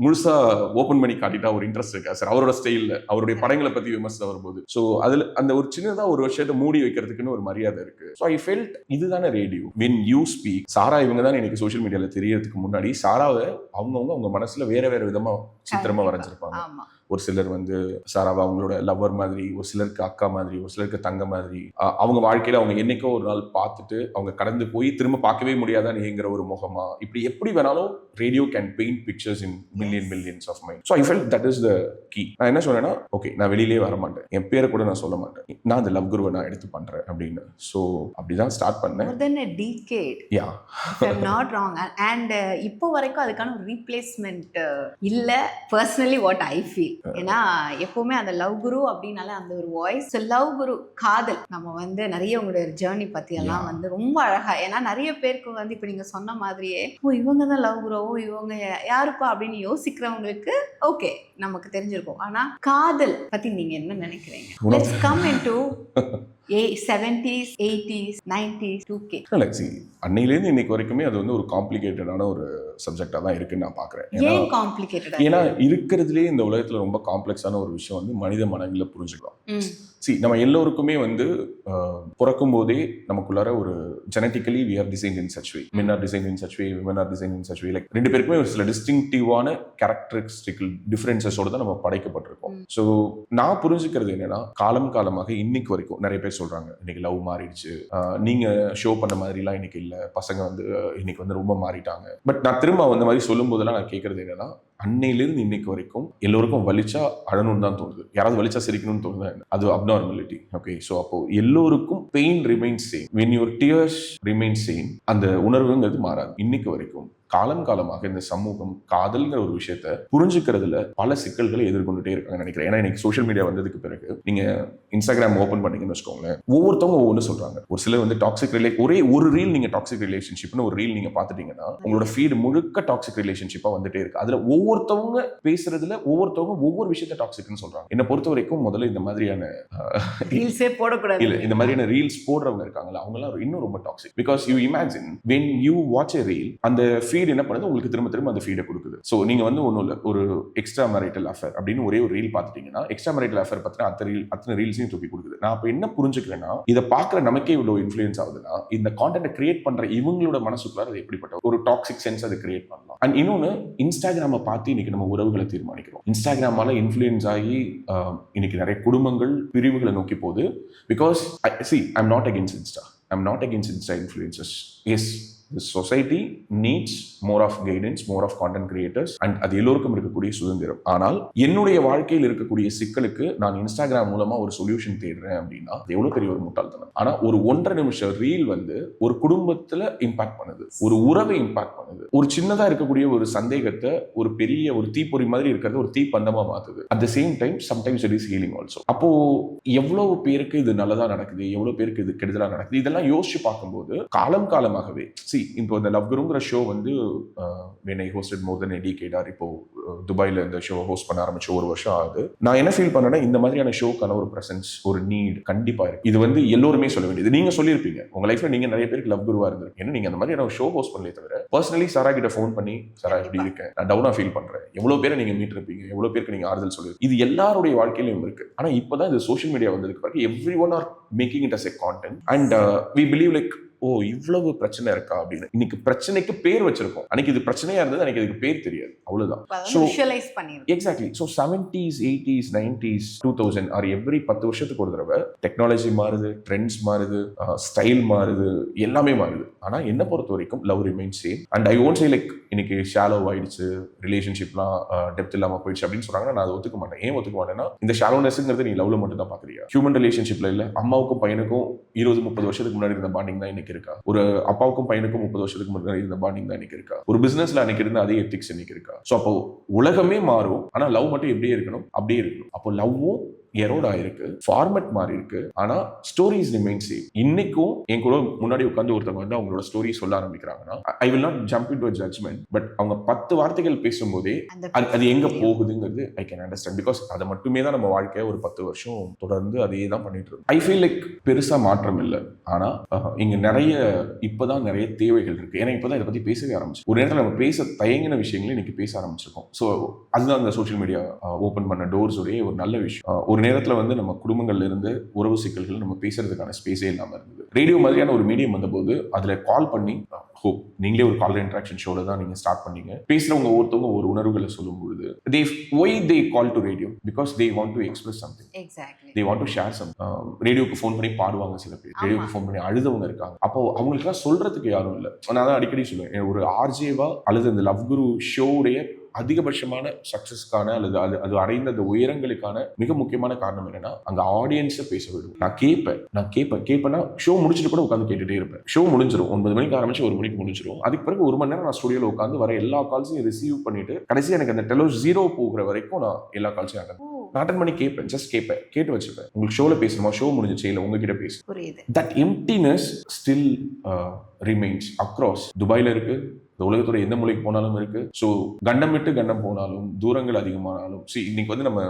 முழுசா ஓபன் பண்ணி காட்டிட்டா ஒரு இன்ட்ரெஸ்ட் இருக்கா சார், அவரோட ஸ்டைல்ல அவருடைய படங்களை பத்தி விமர்சனம் வரும்போது. ஸோ அதுல அந்த ஒரு சின்னதா ஒரு விஷயத்தை மூடி வைக்கிறதுக்குன்னு ஒரு மரியாதை இருக்கு. ஸோ ஐ ஃபெல்ட் இதுதானே ரேடியோ. வென் யூ ஸ்பீக், சாரா இவங்க தான் எனக்கு சோஷியல் மீடியால தெரியறதுக்கு முன்னாடி சாராவை அவங்க மனசுல வேற விதமா சித்திரமா வரைஞ்சிருப்பாங்க. ஒரு சிலர் வந்து சாராவா அவங்களோட லவ்வர் மாதிரி, ஒரு சிலருக்கு அக்கா மாதிரி, ஒரு சிலருக்கு தங்க மாதிரி, அவங்க வாழ்க்கையில அவங்க என்னைக்கோ ஒரு நாள் பார்த்துட்டு அவங்க கடந்து போய் திரும்ப பார்க்கவே முடியாதான் நீங்கிற ஒரு முகமா, இப்படி எப்படி வேணாலும் radio can paint pictures in millions of mind. So I felt that is the key. நான் என்ன சொன்னேன்னா, ஓகே நான் வெளியிலே வர மாட்டேன், என் பேரை கூட நான் சொல்ல மாட்டேன், நான் அந்த லவ் குருவை நான் எடுத்து பண்றேன் அப்படின்னு. ஸோ அப்படிதான் ஸ்டார்ட் பண்ணேன். more than a decade, yeah, if I'm not wrong. and இப்போ வரைக்கும் அதுக்கான ஒரு ரீப்ளேஸ்மெண்ட் இல்ல, பர்சனலி வாட் ஐ ஃபீல். ஏன்னா எப்பவுமே அந்த லவ் குரு அப்படின்னால அந்த ஒரு வாய்ஸ், லவ் குரு காதல், நம்ம வந்து நிறைய உங்களுடைய ஜேர்னி பத்தி எல்லாம் வந்து ரொம்ப அழகா. ஏன்னா நிறைய பேருக்கு வந்து இப்ப நீங்க சொன்ன மாதிரியே ஓ இவங்க தான் லவ் குரு, ஓ இவங்க யாருப்பா அப்படின்னு யோசிக்கிறவங்களுக்கு ஓகே நமக்கு தெரிஞ்சிருக்கும். ஆனா காதல் பத்தி நீங்க என்ன நினைக்கிறீங்க? Let's come into 70s 80s 90s 2K. இல்லை சி அன்னையிலேருந்து இன்னைக்கு வரைக்குமே அது வந்து ஒரு காம்ப்ளிகேட்டடான ஒரு சப்ஜெக்டாக தான் இருக்குன்னு நான் பார்க்குறேன். ஏன் காம்ப்ளிகேட்டடா? ஏன்னா இருக்கிறதுலேயே இந்த உலகத்தில் ரொம்ப காம்ப்ளெக்ஸான ஒரு விஷயம் வந்து மனித மனங்களை புரிஞ்சுக்கலாம். சி நம்ம எல்லோருக்குமே வந்து பிறக்கும் போதே நமக்குள்ளார ஒரு genetically we are design in such way, men are design in such way, women are design in such way. Like ரெண்டு பேருக்குமே ஒரு சில டிஸ்டிங்டிவான கேரக்டரிஸ்டிக்கல் டிஃபரன்சஸோட தான் நம்ம படைக்கப்பட்டிருக்கோம். ஸோ நான் புரிஞ்சுக்கிறது என்னன்னா, காலம் காலமாக இன்னைக்கு வரைக்கும் நிறைய பேர் சொல்றாங்க இன்னைக்கு லவ் மாறிடுச்சு, நீங்க ஷோ பண்ண மாதிரிலாம் இன்னைக்கு இல்லை, பசங்க வந்து இன்னைக்கு வந்து ரொம்ப மாறிட்டாங்க. பட் நான் திரும்ப அந்த மாதிரி சொல்லும் போதெல்லாம் நான் கேட்கறது என்னன்னா, அன்னையிலிருந்து இன்னைக்கு வரைக்கும் எல்லோருக்கும் வலிச்சா அழணும்னு தான் தோணுது, யாராவது வலிச்சா சிரிக்கணும்னு தோணுது, அது அப்நார்மாலிட்டி. ஓகே, ஸோ அப்போ எல்லோருக்கும் pain remains same, when your tears remain same, அந்த உணர்வுங்கிறது மாறாது. இன்னைக்கு வரைக்கும் காலம் காலமாக இந்த சமூகம் காதல்ங்கிற ஒரு விஷயத்த புரிஞ்சுக்கிறதுல பல சிக்கல்களை எதிர்கொண்டுட்டே இருக்காங்க நினைக்கிறேன். ஏன்னா இன்னைக்கு சோஷியல் மீடியா வந்ததுக்கு பிறகு நீங்க இன்ஸ்டாகிராம் ஓப்பன் பண்ணீங்கன்னு வச்சுக்கோங்களேன், ஒவ்வொருத்தவங்க ஒவ்வொன்று சொல்றாங்க. ஒரு சிலர் வந்து டாக்ஸிக் ஒரே ஒரு ரீல் நீங்க டாக்ஸிக் ரிலேஷன்ஷிப்னு ஒரு ரீல் நீங்க பார்த்துட்டீங்கன்னா உங்களோட ஃபீட் முழுக்க டாக்ஸிக் ரிலேஷன்ஷிப்பா வந்துட்டே இருக்கு. அதுல ஒவ்வொருத்தவங்க பேசுறதுல ஒவ்வொருத்தவங்க ஒவ்வொரு விஷயத்த டாக்ஸிக்னு சொல்றாங்க. என்னை பொறுத்த வரைக்கும் முதல்ல இந்த மாதிரியான ரீல்ஸே போடக்கூடாது. இல்ல, இந்த மாதிரியான ரீல்ஸ் போடுறவங்க இருக்காங்களா அவங்க எல்லாம் இன்னும் ரொம்ப toxic. Because you imagine when you watch a reel, அந்த ஃபீட் என்ன பண்ணுது, உங்களுக்கு திரும்ப திரும்ப அந்த ஃபீடை கொடுக்குது. ஸோ நீங்க வந்து ஒன்றும் இல்லை, ஒரு எக்ஸ்ட்ரா மேரிட்டல் அஃபேர் அப்படின்னு ஒரே ஒரு ரீல் பார்த்துட்டீங்கன்னா எக்ஸ்ட்ரா மேரிட்டல் அஃபேர் பத்தின அத்தனை ரீல்ஸையும் தூக்கி கொடுக்குது. நான் அப்போ என்ன புரிஞ்சுக்கிறேன்னா, இதை பார்க்குற நமக்கே இவ்வளோ இன்ஃப்ளூயன்ஸ் ஆகுதுன்னா இந்த கான்டென்ட்டை கிரியேட் பண்ற இவங்களோட மனசுக்குள்ளார அது எப்படிப்பட்ட ஒரு டாக்ஸிக் சென்ஸ் அதை கிரியேட் பண்ணலாம். அண்ட் இன்னொன்று, இன்ஸ்டாகிராமை பார்த்து இன்னைக்கு நம்ம உறவுகளை தீர்மானிக்கிறோம். இன்ஸ்டாகிராமால இன்ஃப்ளூயன்ஸ் ஆகி இன்னைக்கு நிறைய குடும்பங்கள் பிரிவுகளை நோக்கி போகுது. Because I'm not against Insta. I'm not against Insta influencers. Yes, the society needs more of guidance, more of content creators, and அது எல்லோருக்கும் இருக்கக்கூடிய சுதந்திரம். ஆனால் என்னுடைய வாழ்க்கையில் இருக்கக்கூடிய சிக்கலுக்கு நான் இன்ஸ்டாகிராம் மூலமா ஒரு சொல்யூஷன் தேடுறேன் அப்படின்னா அது எவ்வளவு பெரிய ஒரு முட்டாள்தனம். ஆனா ஒரு 1.5 நிமிஷம் ரீல் வந்து ஒரு குடும்பத்துல இம்பாக்ட் பண்ணுது, ஒரு உறவை இம்பாக்ட் பண்ணுது, ஒரு சின்னதா இருக்கக்கூடிய ஒரு சந்தேகத்தை ஒரு பெரிய ஒரு தீப்பொறி மாதிரி இருக்கிறது ஒரு தீப்பந்தமா மாத்துது. At the same time sometimes it is healing also. அப்போ எவ்வளவு பேருக்கு இது நல்லதா நடக்குது, எவ்வளவு பேருக்கு இது கெடுதலா நடக்குது, இதெல்லாம் யோசிச்சு பார்க்கும்போது காலம் காலமாகவே இப்போ இந்த லவ் குருங்கிற ஷோ வந்து when I hosted more than a decade, இப்போ துபாயில இந்த ஷோ ஹோஸ்ட் பண்ண ஆரம்பிச்சு 1 வருஷம் ஆகுது. நான் என்ன ஃபீல் பண்ணேன்னா, இந்த மாதிரியான ஷோக்கான ஒரு பிரசன்ஸ், ஒரு நீட் கண்டிப்பா இருக்கு. இது வந்து எல்லோருமே சொல்ல வேண்டியது. நீங்க சொல்லியிருப்பீங்க உங்க லைஃப்ல, நீங்க நிறைய பேருக்கு லவ் குருவா இருந்திருக்கு. ஏன்னா நீங்க அந்த மாதிரியான ஷோ ஹோஸ்ட் பண்ணலே தவிர பர்சனலி சாரா கிட்ட ஃபோன் பண்ணி, சாரா எப்படி இருக்கேன், நான் டவுனா ஃபீல் பண்றேன், எவ்வளவு பேரை நீங்க மீட் இருப்பீங்க, எவ்வளவு பேருக்கு நீங்க ஆறுதல் சொல்லுவீங்க. இது எல்லாருடைய வாழ்க்கையிலும் இருக்கு. ஆனா இப்பதான் இது சோஷியல் மீடியா வந்ததுக்கு பிறகு everyone are making it as a content and we believe like, ஓ இவ்வளவு பிரச்சனை இருக்கா அப்படின்னு. இன்னைக்கு பிரச்சனைக்கு பேர் வச்சிருக்கோம். அன்னைக்கு இது பிரச்சனையா இருந்தது, அன்னைக்கு இதுக்கு பேர் தெரியாது, அவ்வளவுதான். Exactly. So 70s 80s 90s 2000 R every 10 வருஷத்துக்கு ஒரு தடவை டெக்னாலஜி மாறுது, ட்ரெண்ட்ஸ் மாறுது, ஸ்டைல் மாறுது, எல்லாமே மாறுது. ஆனா என்ன பொறுத்த வரைக்கும் love remains same. And I won't say like இன்னைக்கு ஷாலோ ஆயிடுச்சு, ரிலேஷன்ஷிப்லாம் டெப்த் இல்லாம போயிடுச்சு அப்படின்னு சொல்றாங்கன்னா நான் அதை ஒத்துக்க மாட்டேன். ஏன் ஒத்துக்க மாட்டேன்னா, இந்த ஷாலோனஸ்ங்கிறது நீ லவ்ல மட்டும் தான் பாக்குறியா? ஹியூமன் ரிலேஷன்ஷிப்ல இல்ல, அம்மாவுக்கும் பையனுக்கும் 20-30 வருஷத்துக்கு முன்னாடி இருந்த பாண்டிங் தான் இன்னைக்கு இருக்கா? ஒரு அப்பாவுக்கும் பையனுக்கும் 30 வருஷத்துக்கு முன்னாடி இருந்த பாண்டிங் தான் இன்னைக்கு இருக்கா? ஒரு பிசினஸ்ல அன்னைக்கு இருந்த அதே எத்திக்ஸ் இன்னைக்கு இருக்கா? ஸோ அப்போ உலகமே மாறும், ஆனா லவ் மட்டும் எப்படியே இருக்கணும், அப்படியே இருக்கணும். அப்போ லவ்வும் எரோட் ஆயிருக்கு, ஃபார்மட் மாறி இருக்கு, ஆனா ஸ்டோரிஸ் ரிமைன் சேம். இன்னைக்கும் என் கூட முன்னாடி உட்காந்து ஒருத்தவங்க வந்து அவங்களோட ஸ்டோரி சொல்ல ஆரம்பிக்கிறாங்கன்னா, I will not jump into a judgment, but அவங்க 10 வார்த்தைகள் பேசும்போதே அது எங்க போகுதுங்கிறது ஐ கேன் அண்டர்ஸ்டாண்ட். பிகாஸ் அதை மட்டுமே தான் நம்ம வாழ்க்கைய ஒரு 10 வருஷம் தொடர்ந்து அதையே தான் பண்ணிட்டு இருக்கோம். ஐ ஃபீல் லைக் பெருசா மாற்றம் இல்லை, ஆனா இங்க நிறைய இப்பதான் நிறைய தேவைகள் இருக்கு. ஏன்னா இப்பதான் இதை பத்தி பேசவே ஆரம்பிச்சு, ஒரு நேரத்தில் நம்ம பேச தயங்கின விஷயங்களை இன்னைக்கு பேச ஆரம்பிச்சிருக்கோம். ஸோ அதுதான் அந்த சோஷியல் மீடியா ஓப்பன் பண்ண டோர்ஸ் உடைய ஒரு நல்ல விஷயம். ஒரு நேரத்தில் வந்து நம்ம குடும்பங்கள்ல இருந்து உறவு சிக்கல்கள் நம்ம பேசுறதுக்கான ஸ்பேஸே இல்லாம இருந்தது. ரேடியோ மாதிரியான ஒரு மீடியம் வந்தபோது அதுல கால் பண்ணி, நீங்களே ஒரு கால் இன்டராக்ஷன் ஷோல தான் நீங்க ஸ்டார்ட் பண்ணீங்க. பேசுறவங்க ஒருத்தவங்க ஒரு உணர்வுகளை சொல்லும் பொழுது they call to radio because they want to express something. Exactly. They want to share something. ரேடியோக்கு ஃபோன் பண்ணி பாடுவாங்க சில பேர், ரேடியோக்கு ஃபோன் பண்ணி அழுதவங்க இருக்காங்க. அப்போ அவங்களுக்குலாம் சொல்றதுக்கு யாரும் இல்லை. நான் தான் அடிக்கடி சொல்லுவேன், ஒரு ஆர்ஜேவா அல்லது இந்த லவ் குரு ஷோடைய அதிகபட்சமான சக்சஸ்க்கான அல்லது அது அடைந்த அந்த உயரங்களுக்கான மிக முக்கியமான காரணம் என்னன்னா, அங்க ஆடியன்ஸை பேச விடும். நான் கேட்பேன்னா ஷோ முடிச்சுட்டு கூட உட்காந்து கேட்டுட்டே இருப்பேன். ஷோ முடிஞ்சிடும், 9 மணிக்கு ஆரம்பிச்சு 1 மணிக்கு முடிஞ்சிடும். அதுக்கு பிறகு 1 மணி நேரம் நான் ஸ்டுடியோல உட்காந்து வர எல்லா கால்ஸையும் ரிசீவ் பண்ணிட்டு கடைசி எனக்கு அந்த டெலோ 0 போகிற வரைக்கும் நான் எல்லா கால்ஸையும் அட்டன் பண்ணி கேட்பேன். ஜஸ்ட் கேட்டு வச்சுப்பேன். உங்களுக்கு ஷோல பேசணுமா, ஷோ முடிஞ்சிச்சு, இல்லை உங்ககிட்ட பேசு. That emptiness still remains across. துபாயில இருக்கு, இந்த உலகத்தோட எந்த மூலைக்கு போனாலும் இருக்கு. ஸோ கண்டம் விட்டு கண்டம் போனாலும் தூரங்கள் அதிகமானாலும் இன்னைக்கு வந்து நம்ம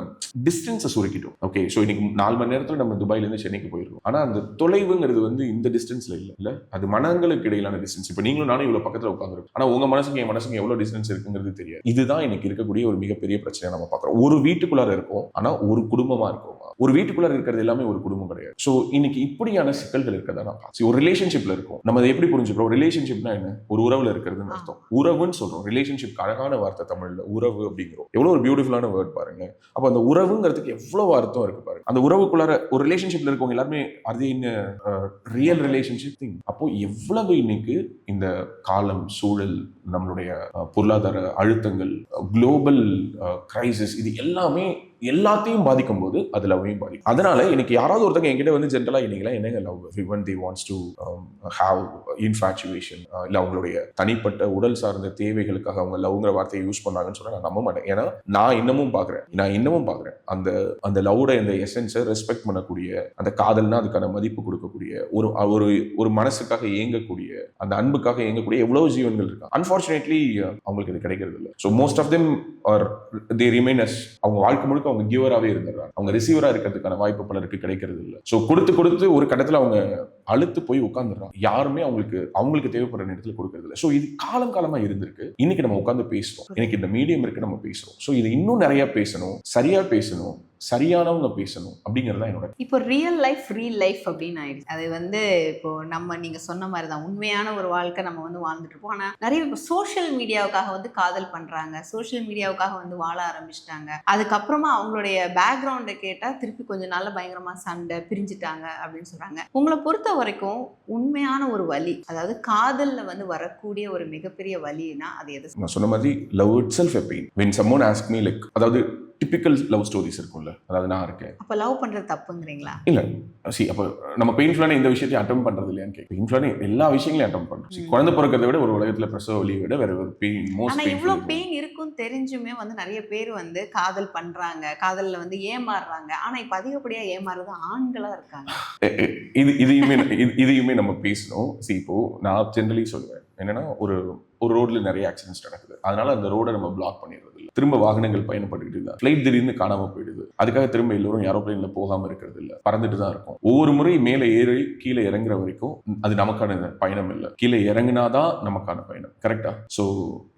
டிஸ்டன்ஸை சுருக்கிட்டோம். ஓகே, ஸோ இன்னைக்கு 4 மணி நேரத்தில் நம்ம துபாயிலேருந்து சென்னைக்கு போயிருக்கோம். ஆனால் அந்த தொலைவுங்கிறது வந்து இந்த டிஸ்டன்ஸ்ல இல்லை, அது மனங்களுக்கு இடையிலான டிஸ்டன்ஸ். இப்போ நீங்களும் நானும் இவ்வளோ பக்கத்தில் உட்காந்துருக்கோம், ஆனால் உங்க மனசுக்கு என் மனசுக்கு எவ்வளோ டிஸ்டன்ஸ் இருக்குங்கிறது தெரியாது. இதுதான் இன்னைக்கு இருக்கக்கூடிய ஒரு மிகப்பெரிய பிரச்சனை நம்ம பார்க்குறோம். ஒரு வீட்டுக்குள்ளார இருக்கும், ஆனால் ஒரு குடும்பமா இருக்கும். ஒரு வீட்டுக்குள்ள இருக்கிறது எல்லாமே ஒரு குடும்பம் கிடையாது. ஸோ இன்னைக்கு இப்படியான சிக்கல்கள் இருக்கதா நான் பார்த்து ஒரு ரிலேஷன்ஷிப்ல இருக்கும். நம்ம அதை எப்படி புரிஞ்சுக்கிறோம்? ரிலேஷன்ஷிப்னா என்ன? ஒரு உறவுல இருக்கிறதுன்னு அர்த்தம். உறவுன்னு சொல்றோம். ரிலேஷன்ஷிப் அழகான வார்த்தை தமிழ்ல, உறவு அப்படிங்கிறோம். எவ்வளவு ஒரு பியூட்டிஃபுல்லான வேர்ட் பாருங்க. அப்ப அந்த உறவுங்கிறதுக்கு எவ்வளவு அர்த்தம் இருக்கு பாருங்க. அந்த உறவுக்குள்ளார ஒரு ரிலேஷன்ஷிப்ல இருக்கவங்க எல்லாருமே அது என்ன ரியல் ரிலேஷன்ஷிப் திங். அப்போ எவ்வளவு இன்னைக்கு இந்த காலம், சூழல், நம்மளுடைய பொருளாதார அழுத்தங்கள், குளோபல் கிரைசிஸ், இது எல்லாத்தையும் பாதிக்கும் போது அது லவ்வையும் பாதிக்கும். அதனால இன்னைக்கு யாராவது ஒருத்தங்க என்கிட்ட வந்து ஜென்ரலா இன்னைக்கு என்னங்க love, everyone they wants to have infatuation, இல்ல அவங்களுடைய தனிப்பட்ட உடல் சார்ந்த தேவைகளுக்காக அவங்க லவ்ங்கிற வார்த்தையை யூஸ் பண்ணாங்கன்னு சொன்னா நான் நம்ப மாட்டேன். ஏன்னா நான் இன்னமும் பாக்குறேன் அந்த லவ்வோட இந்த எசன்ஸை ரெஸ்பெக்ட் பண்ணக்கூடிய, அந்த காதல்னா அதுக்கான மதிப்பு கொடுக்கக்கூடிய, ஒரு மனசுக்காக இயங்கக்கூடிய, அந்த அன்புக்காக இயங்கக்கூடிய எவ்வளவு ஜீவன்கள் இருக்கு. அன்பார்ச்சுனேட்லி அவங்களுக்கு இது கிடைக்கிறது இல்லை. So most of them are they remain as, அவங்க வாழ்க்கை முழுக்க அவங்க கிவராகவே இருந்துடுறாங்க. அவங்க ரிசீவரா இருக்கிறதுக்கான வாய்ப்பு பலருக்கு கிடைக்கிறது இல்லை. ஸோ கொடுத்து ஒரு கட்டத்தில் அவங்க அழுத்து போய் உட்காந்துடுறாங்க. யாருமே அவங்களுக்கு தேவைப்படுற நேரத்தில் கொடுக்கறது இல்லை. ஸோ இது காலமா இருந்திருக்கு. இன்னைக்கு நம்ம உட்காந்து பேசுறோம். இன்னைக்கு இந்த மீடியம் இருக்கு, நம்ம பேசுறோம். ஸோ இது இன்னும் நிறைய பேசணும், சரியா பேசணும், சரியானவங்க பேசணும் அப்படிங்கிறது என்னோட. இப்போ ரியல் லைஃப் அப்படின்னு ஆயிடுச்சு. அது வந்து இப்போ நீங்க சொன்ன மாதிரி தான் உண்மையான ஒரு வாழ்க்கை நம்ம வந்து வாழ்ந்துட்டு இருப்போம். ஆனால் நிறைய இப்போ சோஷியல் மீடியாவுக்காக வந்து காதல் பண்றாங்க, சோஷியல் மீடியாவுக்காக வந்து வாழ ஆரம்பிச்சிட்டாங்க. அதுக்கப்புறமா அவங்களுடைய பேக்ரவுண்டை கேட்டா திருப்பி கொஞ்ச நாள்ல பயங்கரமா சண்டை, பிரிஞ்சுட்டாங்க அப்படின்னு சொல்றாங்க. உங்களை பொறுத்த வரைக்கும் உண்மையான ஒரு வலி, அதாவது காதல்ல வந்து வரக்கூடிய ஒரு மிகப்பெரிய வலினா அது எது? நான் சொன்ன மாதிரி love itself a pain. When someone asks me like, அதாவது டிபிக்கல் லவ் ஸ்டோரிஸ் இருக்கும்ல, அதாவது நான் இருக்கேன், அப்ப லவ் பண்றது தப்புங்கிறீங்களா? இல்ல அப்ப நம்ம பெயின்ஃபுல்லான இந்த விஷயத்தையும் அட்டம் பண்றது இல்லையான்னு கேட்க, பெயின்ஃபுல்லான எல்லா விஷயங்களையும் அட்டம் பண்றோம். குழந்தை பிறக்கிறத விட ஒரு உலகத்துல பிரசவ வலியை விட வேற ஒரு பெயின், மோஸ்ட் பெயின். இவ்வளவு பெயின் இருக்கும் தெரிஞ்சுமே வந்து நிறைய பேர் வந்து காதல் பண்றாங்க, காதல்ல வந்து ஏமாறுறாங்க. ஆனா இப்ப அதிகப்படியா ஏமாறுறது ஆண்களா இருக்காங்க. இதையுமே நம்ம பேசணும். இப்போ நான் ஜென்ரலி சொல்லுவேன் என்னன்னா, ஒரு ரோட்ல நிறைய ஆக்சிடென்ட்ஸ் நடக்குது. அதனால அந்த ரோடை நம்ம பிளாக் பண்ணிடுறது இல்லை. திரும்ப வாகனங்கள் பயணப்பட்டுக்கிட்டு இல்லை, ஃபிளைட் திடீர்னு காணாம போயிடுது. அதுக்காக திரும்ப எல்லோரும் ஏரோப்ளைன்ல போகாம இருக்கிறது இல்லை, பறந்துட்டு தான் இருக்கும். ஒவ்வொரு முறை மேலே ஏறி கீழே இறங்குற வரைக்கும் அது நமக்கான பயணம் இல்லை, கீழே இறங்குனாதான் நமக்கான பயணம். கரெக்டா? ஸோ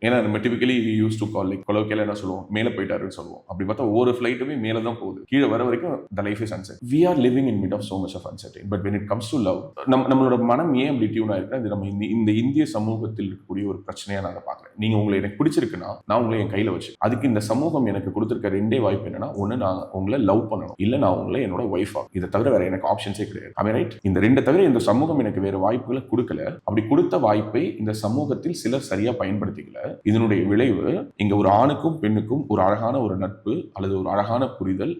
ஏன்னா நம்ம typically use to call like கொலோக்கியல என்ன சொல்லுவோம், மேலே போயிட்டாருன்னு சொல்லுவோம். அப்படி பார்த்தா ஒவ்வொரு ஃபிளைட்டுமே மேலே தான் போகுது, கீழே வர வரைக்கும் the life is uncertain. We are living in mid of so much of uncertain. But when it comes to love, நம்மளோட மனம் ஏன் அப்படி டியூன் ஆயிருக்கா? இது நம்ம இந்த இந்திய சமூகத்தில் இருக்கக்கூடிய ஒரு பிரச்சனையா நான் பார்க்குறேன். நீங்க உங்களை எனக்கு பிடிச்சிருக்குன்னா நான் உங்களை என் கையில வச்சு, அதுக்கு இந்த சமூகம் எனக்கு கொடுத்திருக்க ரெண்டே வாய்ப்பு என்னன்னா, ஒண்ணு நான் உங்களை லவ் பண்ணணும், இல்ல நான் உங்களை என்னோட ஒய்ஃப் ஆகும். இதை தவிர வேற எனக்கு ஆப்ஷன்ஸே கிடையாது. ஐ மீன் ரைட்? இந்த ரெண்டை தவிர இந்த சமூகம் எனக்கு வேற வாய்ப்புகளை கொடுக்கல. அப்படி கொடுத்த வாய்ப்பை இந்த சமூகத்தில் சிலர் சரியா பயன்படுத்திக்கல. இதனுடைய விளைவு இங்க ஒரு ஆணுக்கும் பெண்ணுக்கும் ஒரு அழகான ஒரு நட்பு, அல்லது ஒரு அழகான புரிதல்,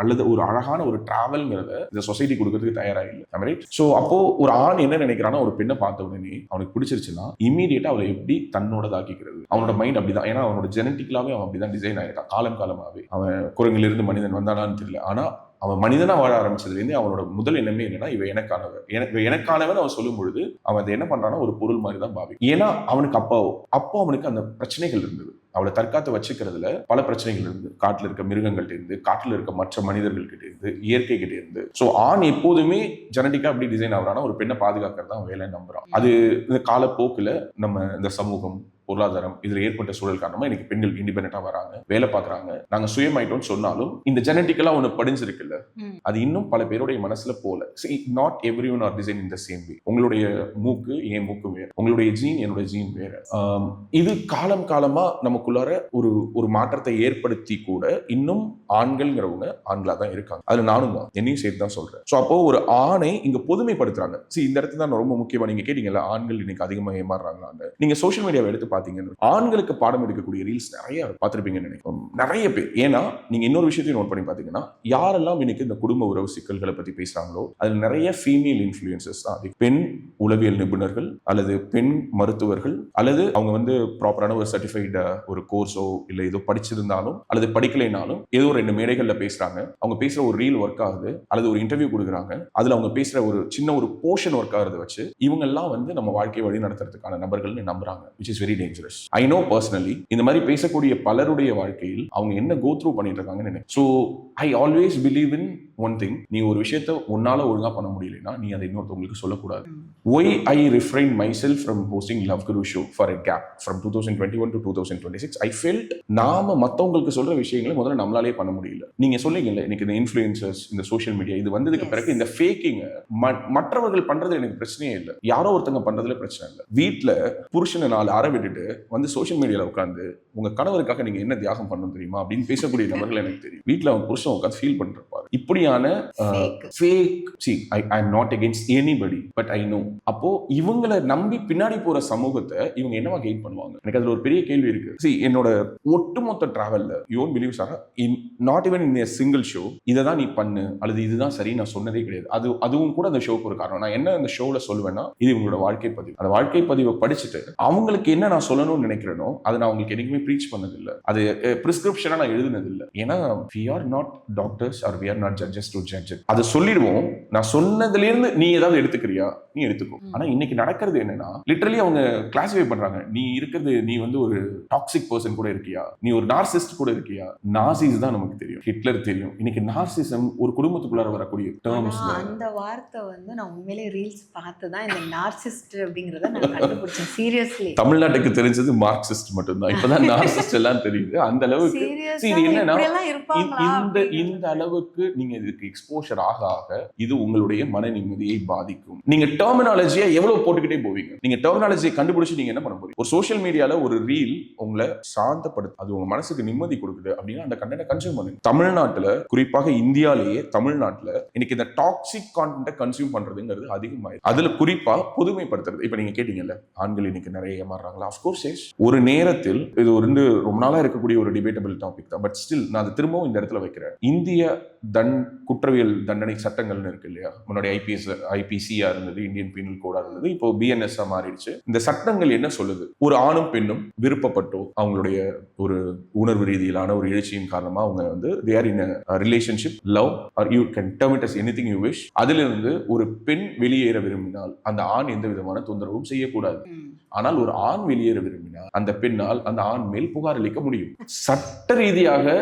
அல்லது ஒரு அழகான ஒரு டிராவல்ங்கிறத இந்த சொசைட்டி கொடுக்கறதுக்கு தயாரா இல்லை. ஐ மீன் ரைட்? ஸோ அப்போ ஒரு ஆண் என்ன நினைக்கிறான்னா, ஒரு பெண்ணை பார்த்த உடனே அவனுக்கு பிடிச்சிருச்சுன்னா இமீடியட்டா அவளை எப்படி தன்னோட ஆக்கிக்கிறது. அவனோட மைண்ட் அப்படிதான். ஏன்னா அவனோட ஜெனட்டிக்கலாவே அவன் அப்படிதான் டிசைன் ஆயிருக்கான். காலமாவே அவன் குரங்கிலிருந்து மனிதன் வந்தானான்னு தெரியல, ஆனா அவன் மனிதனா வாழ ஆரம்பிச்சதுலேருந்து அவனோட முதல் எண்ணமே என்னன்னா, இவ எனக்கானவன் அவன் சொல்லும் பொழுது அவன் அதை என்ன பண்றான்னா ஒரு பொருள் மாதிரி தான் பாவி. ஏன்னா அவனுக்கு அப்போ அவனுக்கு அந்த பிரச்சனைகள் இருந்தது. அவளை தற்காத்து வச்சுக்கிறதுல பல பிரச்சனைகள் இருந்து, காட்டுல இருக்க மிருகங்கள்ட்ட இருந்து, காட்டுல இருக்க மற்ற மனிதர்கள் கிட்ட இருந்து, இயற்கை கிட்ட இருந்து. ஸோ ஆண் எப்போதுமே ஜெனட்டிக்கா அப்படி டிசைன் ஆகுறான்னா ஒரு பெண்ணை பாதுகாக்கிறது தான் வேலைன்னு நம்புறான். அது இந்த காலப்போக்குல நம்ம இந்த சமூகம், பொருளாதாரம், இதுல ஏற்பட்ட சூழல் காரணமா இன்னைக்கு பெண்கள் இண்டிபெண்டா வராங்க, வேலை பாக்குறாங்க, நாங்க சுயமாயிட்டோம்னு சொன்னாலும் இந்த ஜெனட்டிக்கலா ஒண்ணு படிஞ்சிருக்குல்ல, அது இன்னும் பல பேருடைய மனசுல போல. Not everyone are design in the same way. உங்களுடைய மூக்கு என் மூக்கு வேற, உங்களுடைய ஜீன் என்னோட ஜீன் வேற. இது காலமா நமக்குள்ளார ஒரு மாற்றத்தை ஏற்படுத்தி கூட இன்னும் ஆண்கள்ங்கிறவங்க ஆண்களா தான் இருக்காங்க. அதுல நானும் தான், என்னையும் சேர்த்து தான் சொல்றேன். ஸோ அப்போ ஒரு ஆணை இங்க பொதுமைப்படுத்துறாங்க. இந்த இடத்துல தான் ரொம்ப முக்கியமா நீங்க கேட்டீங்கல்ல, ஆண்கள் இன்னைக்கு அதிகமா ஏமாறுறாங்களான்னு. நீங்க சோஷியல் மீடியாவை எடுத்து பாத்தீங்கன்னா ஆண்களுக்கு பாடம் எடுக்கக்கூடிய ரீல்ஸ் நிறைய பார்த்திருப்பீங்கன்னு நினைக்கிறேன், நிறைய பேர். ஏன்னா நீங்க இன்னொரு விஷயத்தையும் நோட் பண்ணி பாத்தீங்கன்னா, யாரெல்லாம் இன்னைக்கு இந்த குடும்ப உறவு சிக்கல்களை பத்தி பேசுறாங்களோ அதுல நிறைய ஃபீமேல் இன்ஃப்ளூயன்சஸ் தான். பெண் உளவியல் நிபுணர்கள், அல்லது பெண் மருத்துவர்கள், அல்லது அவங்க வந்து ப்ராப்பரான ஒரு சர்டிஃபைடு ஒரு கோர்ஸோ இல்ல ஏதோ படிச்சிருந்தாலும் அல்லது படிக்கலைனாலும் ஏதோ ஒரு 2 மேடைகள்ல பேசுறாங்க. அவங்க பேசுற ஒரு ரீல் ஒர்க் ஆகுது, அல்லது ஒரு இன்டர்வியூ கொடுக்குறாங்க, அதுல அவங்க பேசுற ஒரு சின்ன ஒரு போர்ஷன் ஒர்க் ஆகுறத வச்சு இவங்க எல்லாம் வந்து நம்ம வாழ்க்கையை வழி நடத்துறதுக்கான நபர்கள்னு நம்புறாங்க, which is very dangerous. I know personally இந்த மாதிரி பேசக்கூடிய பலருடைய வாழ்க்கையில் அவங்க என்ன கோ த்ரூ பண்ணிட்டு இருக்காங்கன்னு. So I always believe in one thing. நீ ஒரு விஷயத்த உன்னால ஒழுங்கா பண்ண முடியலன்னா நீ அதை இன்னொருத்தவங்களுக்கு சொல்லக்கூடாது. Why I refrained myself from hosting Love Guru show for a gap from 2021 to 2026, I felt நாம மத்தவங்களுக்கு சொல்ற விஷயங்களை முதல்ல நம்மளாலே பண்ண முடியல. நீங்க சொல்லிங்கல்ல இன்னைக்கு இந்த இன்ஃப்ளூயன்சர்ஸ், இந்த சோஷியல் மீடியா இது வந்ததுக்கு பிறகு இந்த ஃபேக்கிங் மற்றவர்கள் பண்றது எனக்கு பிரச்சனையே இல்லை. யாரோ ஒருத்தங்க பண்றதுல பிரச்சனை இல்லை. வீட்டுல புருஷனை 4 அறை விட்டுட்டு வந்து சோஷியல் மீடியால உட்காந்து உங்க கணவருக்காக நீங்க என்ன தியாகம் பண்ணணும் தெரியுமா அப்படின்னு பேசக்கூடிய நபர்கள் எனக்கு தெரியும். வீட்டுல அவங்க புருஷன் உட்காந்து ஃபீல் பண்ணிருப்பாரு. இப்படியான fake. see I am not against anybody but I know. அப்போ இவங்களை நம்பி பின்னாடி போற சமூகத்தை இவங்க என்னவா கெயின் பண்ணுவாங்க? எனக்கு அதுல ஒரு பெரிய கேள்வி இருக்கு. see என்னோட ஒட்டுமொத்த டிராவல்ல you won't believe sir, not even in a single show இதை தான் நீ பண்ணு அல்லது இதுதான் சரி நான் சொன்னதே கிடையாது. அதுவும் கூட அந்த ஷோக்கு ஒரு காரணம். நான் என்ன அந்த ஷோல சொல்லுவேன்னா இது இவங்களோட வாழ்க்கை பதிவு. அந்த வாழ்க்கை பதிவை படிச்சுட்டு அவங்களுக்கு என்ன நான் சொல்லணும்னு நினைக்கிறேனோ அதை நான் அவங்களுக்கு என்னைக்குமே ப்ரீச் பண்ணது இல்லை. அது பிரிஸ்கிரிப்ஷனா நான் எழுதுனது இல்லை. ஏன்னா we are not doctors or we are not judges to judge it. அதை சொல்லிடுவோம். நான் சொன்னதுல இருந்து நீ ஏதாவது எடுத்துக்கிறியா நீ எடுத்துக்கோ. ஆனா இன்னைக்கு நடக்கிறது என்னன்னா லிட்டரலி அவங்க கிளாசிஃபை பண்றாங்க. நீ இருக்கிறது நீ வந்து ஒரு டாக்ஸிக் பர்சன் கூட இருக்கியா, நீ ஒரு நார்சிஸ்ட் கூட இருக்கியா. நார்சிஸ் தான் நமக்கு தெரியும், ஹிட்லர் தெரியும். இன்னைக்கு நார்சிசம் ஒரு குடும்பத்துக்குள்ளார வரக்கூடிய டேர்ம்ஸ். அந்த வார்த்தை வந்து நான் உண்மையிலே ரீல்ஸ் பார்த்து தான் இந்த நார்சிஸ்ட் அப்படிங்கறத நான் கண்டுபிடிச்சேன். சீரியஸ்லி தமிழ்நாட்டுக்கு தெரிஞ்சது மார்க்சிஸ்ட் மட்டும்தான். இப்பதான் நார்சிஸ்ட் எல்லாம் தெரியுது. அந்த அளவுக்கு இது என்னன்னா இந்த அளவுக்கு நீங்க இதுக்கு எக்ஸ்போஷர் ஆக ஆக இது உங்களுடைய மன நிம்மதியை பாதிக்கும். நீங்க டெர்மினாலஜியை எவ்வளவு போட்டுக்கிட்டே போவீங்க. நீங்க டெர்மினாலஜியை கண்டுபிடிச்சு நீங்க என்ன பண்ண போறீங்க? ஒரு சோஷியல் மீடியால ஒரு ரீல் உங்களை சாந்தப்படுத்து, அது உங்க மனசுக்கு நிம்மதி கொடுக்குது அப்படின்னா அந்த கண்டென்ட் கன்சியூம் பண்ணுங்க. தமிழ்நாட்டுல குறிப்பாக இந்தியாலேயே தமிழ்நாட்டுல இன்னைக்கு இந்த டாக்ஸிக் கான்டென்ட்டை கன்சியூம் பண்றதுங்கிறது அதிகமாயிருக்கு. அதுல குறிப்பா பொதுமைப்படுத்துறது. இப்ப நீங்க கேட்டீங்கல்ல ஆண்கள் இன்னைக்கு நிறைய ஏமாறுறாங்களா? Of course S. ஒரு நேரத்தில் இது ரொம்ப நாளா இருக்கக்கூடிய ஒரு டிபேட்டபிள் டாபிக் தான். பட் ஸ்டில் நான் அது திரும்பவும் இந்த இடத்துல வைக்கிறேன். இந்திய குற்றவியல் தண்டனை சட்டங்கள்னு இருக்கு இல்லையா? முன்னாடி ஐபிசியா இருந்தது, இந்தியன் பீனல் கோடா இருந்தது, இப்போ பிஎன்எஸ் மாறிடுச்சு. இந்த சட்டங்கள் என்ன சொல்லுது? ஒரு ஆணும் பெண்ணும் விருப்பப்பட்டோ அவங்களுடைய ஒரு உணர்வு ரீதியிலான ஒரு எழுச்சியின் காரணமா அவங்க வந்து they are in a relationship, love or you can term it as anything you wish. அதிலிருந்து ஒரு பெண் வெளியேற விரும்பினால் அந்த ஆண் எந்த விதமான தொந்தரவும் செய்யக்கூடாது. ஆனால் ஒரு ஆண் வெளியேற விரும்பினால் அந்த பெண்ணால் அந்த ஆண் மேல் புகார் அளிக்க முடியும். சட்ட ரீதியாக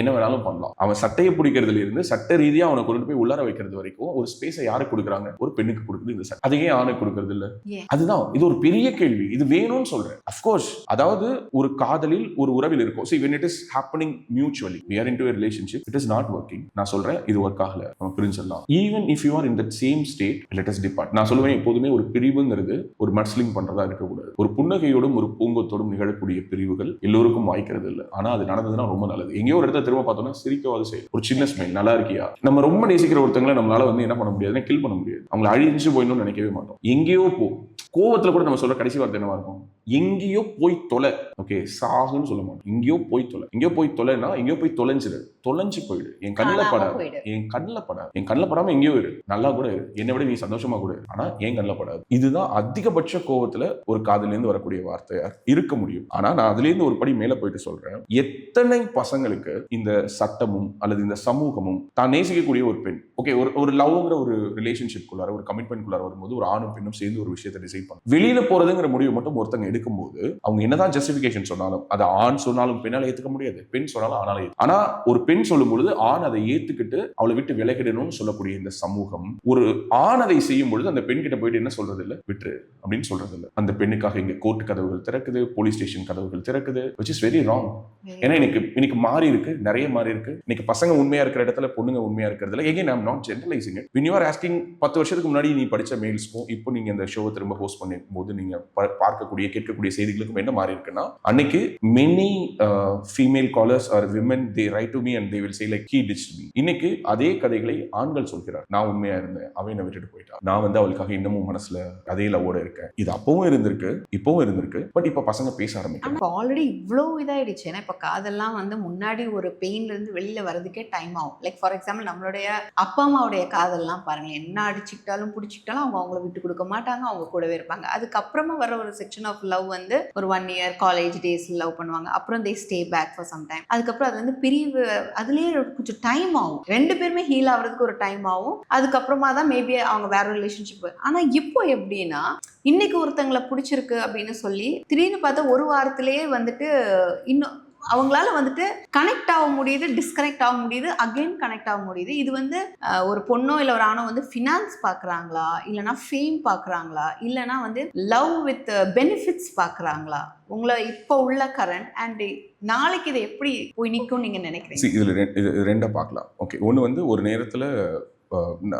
என்ன வேணாலும் பண்ணலாம். அவன் சட்டையை பிடிக்கிறதுல இருந்து சட்ட ரீதியா அவனை கொண்டு போய் உள்ளார வைக்கிறது வரைக்கும் ஒரு ஸ்பேஸை யாருக்கு கொடுக்குறாங்க? ஒரு பெண்ணுக்கு கொடுக்குது இந்த சட்டம். அதையே ஆணுக்கு கொடுக்கறது இல்ல. அதுதான் இது ஒரு பெரிய கேள்வி. இது வேணும்னு சொல்றேன். அஃப்கோர்ஸ் அதாவது ஒரு காதலில் ஒரு உறவில் இருக்கும். See when it is happening mutually, we are into a relationship, it is not working. நான் சொல்றேன் இது ஒர்க் ஆகல, நம்ம பிரிஞ்சிடலாம். Even if you are in that same state, let us depart. நான் சொல்லுவேன் எப்போதுமே ஒரு பிரிவுங்கிறது ஒரு மட்ஸ்லிங் பண்றதா இருக்கக்கூடாது. ஒரு புன்னகையோடும் ஒரு பூங்கத்தோடும் நிகழக்கூடிய பிரிவுகள் எல்லோருக்கும் வாய்க்கிறது இல்லை. ஆனா அது நடந்ததுன்னா ரொம்ப நல்லது. எங்கேயோ ஒரு இடத்துல திரும்ப பார்த்தோம்னா சிரிக்கவாது செய்யும். ஒரு சின்ன ஸ்மைல், நல்லா இருக்கியா. நம்ம ரொம்ப நேசிக்கிற ஒருத்தங்களை நம்மளால வந்து என்ன பண்ண முடியாது, கில் பண்ண முடியாது. அவங்களை அழிஞ்சு போயிடணும்னு நினைக்கவே மாட்டோம். எங்கேயோ கோவத்துல கூட நம்ம சொல்ற கடைசி வார்த்தை என்னவா இருக்கும்? எங்கேயோ போய் தொலை. ஓகே, சாகுன்னு சொல்ல மாட்டோம். எங்கேயோ போய் தொலை. எங்கேயோ போய் தொலைனா எங்கேயோ போய் தொலைஞ்சிரு, தொலைஞ்சு போயிடு. என் கண்ணில் படாது, என் கண்ணில் படாது, என் கண்ணில் படாம எங்கேயோ இரு, நல்லா கூட இரு, என்னை விட நீ சந்தோஷமா கூட இரு, ஆனா என் கண்ணில் படாது. இதுதான் அதிகபட்ச கோவத்துல ஒரு காதலிருந்து வரக்கூடிய வார்த்தையா இருக்க முடியும். ஆனா நான் அதுல இருந்து ஒரு படி மேல போயிட்டு சொல்றேன், எத்தனை பசங்களுக்கு இந்த சட்டமும் அல்லது இந்த சமூகமும் தான் நேசிக்கக்கூடிய ஒரு பெண், ஓகே, ஒரு லவ்ங்கிற ஒரு ரிலேஷன்ஷிப்குள்ளார ஒரு கமிட்மெண்ட்குள்ளார வரும்போது ஒரு ஆணும் பெண்ணும் சேர்ந்து ஒரு விஷயத்தை டிசைட் பண்ணும். வெளியில போறதுங்கிற முடிவு மட்டும் ஒருத்தங்க எடுக்கும்போது அவங்க என்னதான் ஜஸ்டிபிகேஷன் சொன்னாலும் அதை ஆண் சொன்னாலும் பெண்ணால ஏத்துக்க முடியாது, பெண் சொன்னாலும் ஆனால. ஆனா ஒரு பெண் சொல்லும் பொழுது ஆண் அதை ஏத்துக்கிட்டு அவளை விட்டு விலகிடணும்னு சொல்லக்கூடிய இந்த சமூகம் ஒரு ஆண் அதை செய்யும் பொழுது அந்த பெண் கிட்ட போயிட்டு என்ன சொல்றது இல்ல, விட்டுரு அப்படின்னு சொல்றது இல்ல. அந்த பெண்ணுக்காக இங்க கோர்ட் கதவுகள் திறக்குது, போலீஸ் ஸ்டேஷன் கதவுகள் திறக்குது, which is very wrong. ஏன்னா இன்னைக்கு மாறி இருக்கு, நிறைய மாறி இருக்கு. இன்னைக்கு பசங்க உண்மையா இருக்கிற இடத்துல பொண்ணுங்க உண்மையா இருக்கிறதுல. again I'm not generalizing it. When you are asking 10 வருஷத்துக்கு முன்னாடி நீ படிச்ச மெயில்ஸ்க்கும் இப்போ நீங்க இந்த ஷோவை திரும்ப ஹோஸ்ட் பண்ணும் போது நீங்க பார்க்கக்கூடிய கேட்கக்கூடிய செய்திகளுக்கும் என்ன மாறி இருக்குன்னா, அன்னைக்கு many female callers or women they write to me and they will say like he ditched me. இன்னைக்கு அதே கதைகளை ஆண்கள் சொல்கிறார். நான் உண்மையா இருந்தேன், அவன் என்ன விட்டுட்டு போயிட்டான், நான் வந்து அவளுக்காக இன்னமும் மனசுல அதே லவோட இருக்கேன். இது அப்பவும் இருந்திருக்கு, இப்பவும் இருந்திருக்கு. பட் இப்ப பசங்க பேச ஆரம்பிக்கிறாங்க. ஆல்ரெடி இவ்வளவு இதாயிடுச்சு. ஏன்னா இப்ப காதெல்லாம் வந்து முன்னாடி ஒரு ஒரு பெயின்லேருந்து வெளியில் வரதுக்கே டைம் ஆகும். லைக் ஃபார் எக்ஸாம்பிள் நம்மளுடைய அப்பா அம்மாவுடைய காதல்லாம் பாருங்கள், என்ன அடிச்சுக்கிட்டாலும் பிடிச்சிக்கிட்டாலும் அவங்க அவங்கள விட்டு கொடுக்க மாட்டாங்க, அவங்க கூடவே இருப்பாங்க. அதுக்கப்புறமா வர ஒரு செக்ஷன் ஆஃப் லவ் வந்து ஒரு 1 year காலேஜ் டேஸில் லவ் பண்ணுவாங்க, அப்புறம் they stay back for some time. அதுக்கப்புறம் அது வந்து பிரிவு, அதுலேயே கொஞ்சம் டைம் ஆகும், 2 பேருமே ஹீல் ஆகிறதுக்கு ஒரு டைம் ஆகும். அதுக்கப்புறமா தான் மேபி அவங்க வேற ரிலேஷன்ஷிப். ஆனால் இப்போ எப்படின்னா, இன்னைக்கு ஒருத்தங்களை பிடிச்சிருக்கு அப்படின்னு சொல்லி திடீர்னு பார்த்தா ஒரு வாரத்திலேயே வந்துட்டு இன்னும் அவங்களால வந்துட்டு கனெக்ட் ஆக முடியுது, டிஸ்கனெக்ட் ஆக முடியுது, அகெயின் கனெக்ட் ஆக முடியுது. இது வந்து ஒரு பொண்ணோ இல்லை ஒரு ஆணோ வந்து ஃபினான்ஸ் பார்க்குறாங்களா, இல்லைனா ஃபேம் பார்க்குறாங்களா, இல்லைனா வந்து லவ் வித் பெனிஃபிட்ஸ் பார்க்குறாங்களா? உங்களை இப்போ உள்ள கரண்ட் அண்ட் நாளைக்கு இதை எப்படி போய் நிற்கும் நீங்கள் நினைக்கிறீங்க? இதில் ரெண்டாக பார்க்கலாம். ஓகே, ஒன்று வந்து ஒரு நேரத்தில்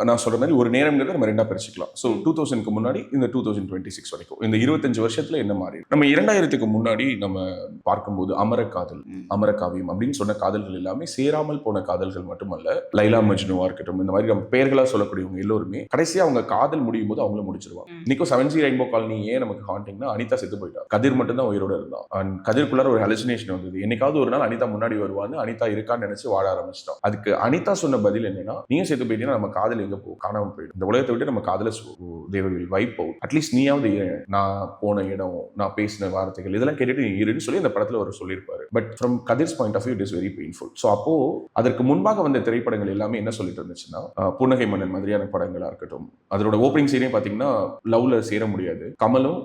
நான் சொல்ற மாதிரி ஒரு நேரம்ங்கிறத நம்ம ரெண்டா பிரிச்சுக்கலாம். ஸோ 2000க்கு முன்னாடி இந்த 2026 வரைக்கும் இந்த 25 வருஷத்துல என்ன மாறி, நம்ம 2000க்கு முன்னாடி நம்ம பார்க்கும்போது அமரக்காதல், அமரகாவியம் அப்படின்னு சொன்ன காதல்கள் எல்லாமே சேராமல் போன காதல்கள் மட்டுமல்ல. லைலா மஜ்னுவா இருக்கட்டும், இந்த மாதிரி நம்ம பெயர்களா சொல்லக்கூடியவங்க எல்லோருமே கடைசியா அவங்க காதல் முடியும் போது அவங்களும் முடிச்சிருவாங்க. இன்னைக்கும் 7G ரெயின்போ காலனி ஏன் நமக்கு ஹாண்டிங்னா, அனிதா செத்து போயிட்டா, கதிர் மட்டும் தான் உயிரோட இருந்தான். அண்ட் கதிர்க்குள்ளார ஒரு ஹெலுசினேஷன் வந்தது. என்னைக்காவது ஒரு நாள் அனிதா முன்னாடி வருவான்னு அனிதா இருக்கான்னு நினைச்சு வாழ ஆரம்பிச்சிட்டோம். அதுக்கு அனிதா சொன்ன பதில் என்னன்னா, நீங்க செத்து போயிட்டீங்கன்னா நம்ம காதல் எங்க போ, காணாம போயிடும், இந்த உலகத்தை விட்டு நம்ம காதல they will wipe out. At least நீயாவது நான் போன இடம், நான் பேசின வார்த்தைகள் இதெல்லாம் கேட்டுட்டு நீ இருன்னு சொல்லி அந்த படத்துல ஒரு சொல்லியிருப்பாரு. But from Kathir's point of view it is very painful. So அப்போ அதற்கு முன்பாக வந்த திரைப்படங்கள் எல்லாமே என்ன சொல்லிட்டு இருந்துச்சுன்னா, புன்னகை மன்னன் மாதிரியான படங்களா இருக்கட்டும், அதோட ஓப்பனிங் சீனே பாத்தீங்கன்னா லவ்ல சேர முடியாது, கமலும்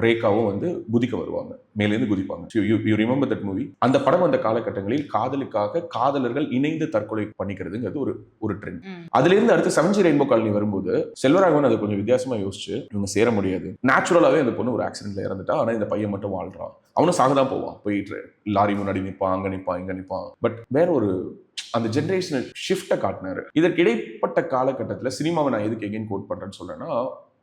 ரேகாவும் வந்து குதிக்க வருவாங்க, மேலேருந்து குதிப்பாங்க. You remember that movie? அந்த படம் அந்த காலகட்டங்களில் காதலுக்காக காதலர்கள் இணைந்து தற்கொலை பண்ணிக்கிறதுங்கிறது ஒரு ட்ரெண்ட். அதுல இருந்து அடுத்து 7G ரெயின்போ காலனி வரும்போது செல்வராகவன் அதை கொஞ்சம் வித்தியாசமா யோசிச்சு, இவங்க சேர முடியாது, நேச்சுரலாவே அந்த பொண்ணு ஒரு ஆக்சிடென்ட்ல இறந்துட்டா, ஆனா இந்த பையன் மட்டும் வாழ்றான், அவனும் சாகதான் போவான், போயிட்டு லாரி முன்னாடி நிற்பான், அங்க நிற்பான், இங்க நிற்பான். பட் வேற ஒரு அந்த ஜெனரேஷனல் ஷிஃப்ட்டை காட்டினாரு. இதற்கு இடைப்பட்ட காலகட்டத்தில் சினிமாவை நான் எதுக்கு எகைன் கோட் பண்றேன்னு சொல்றேன்னா,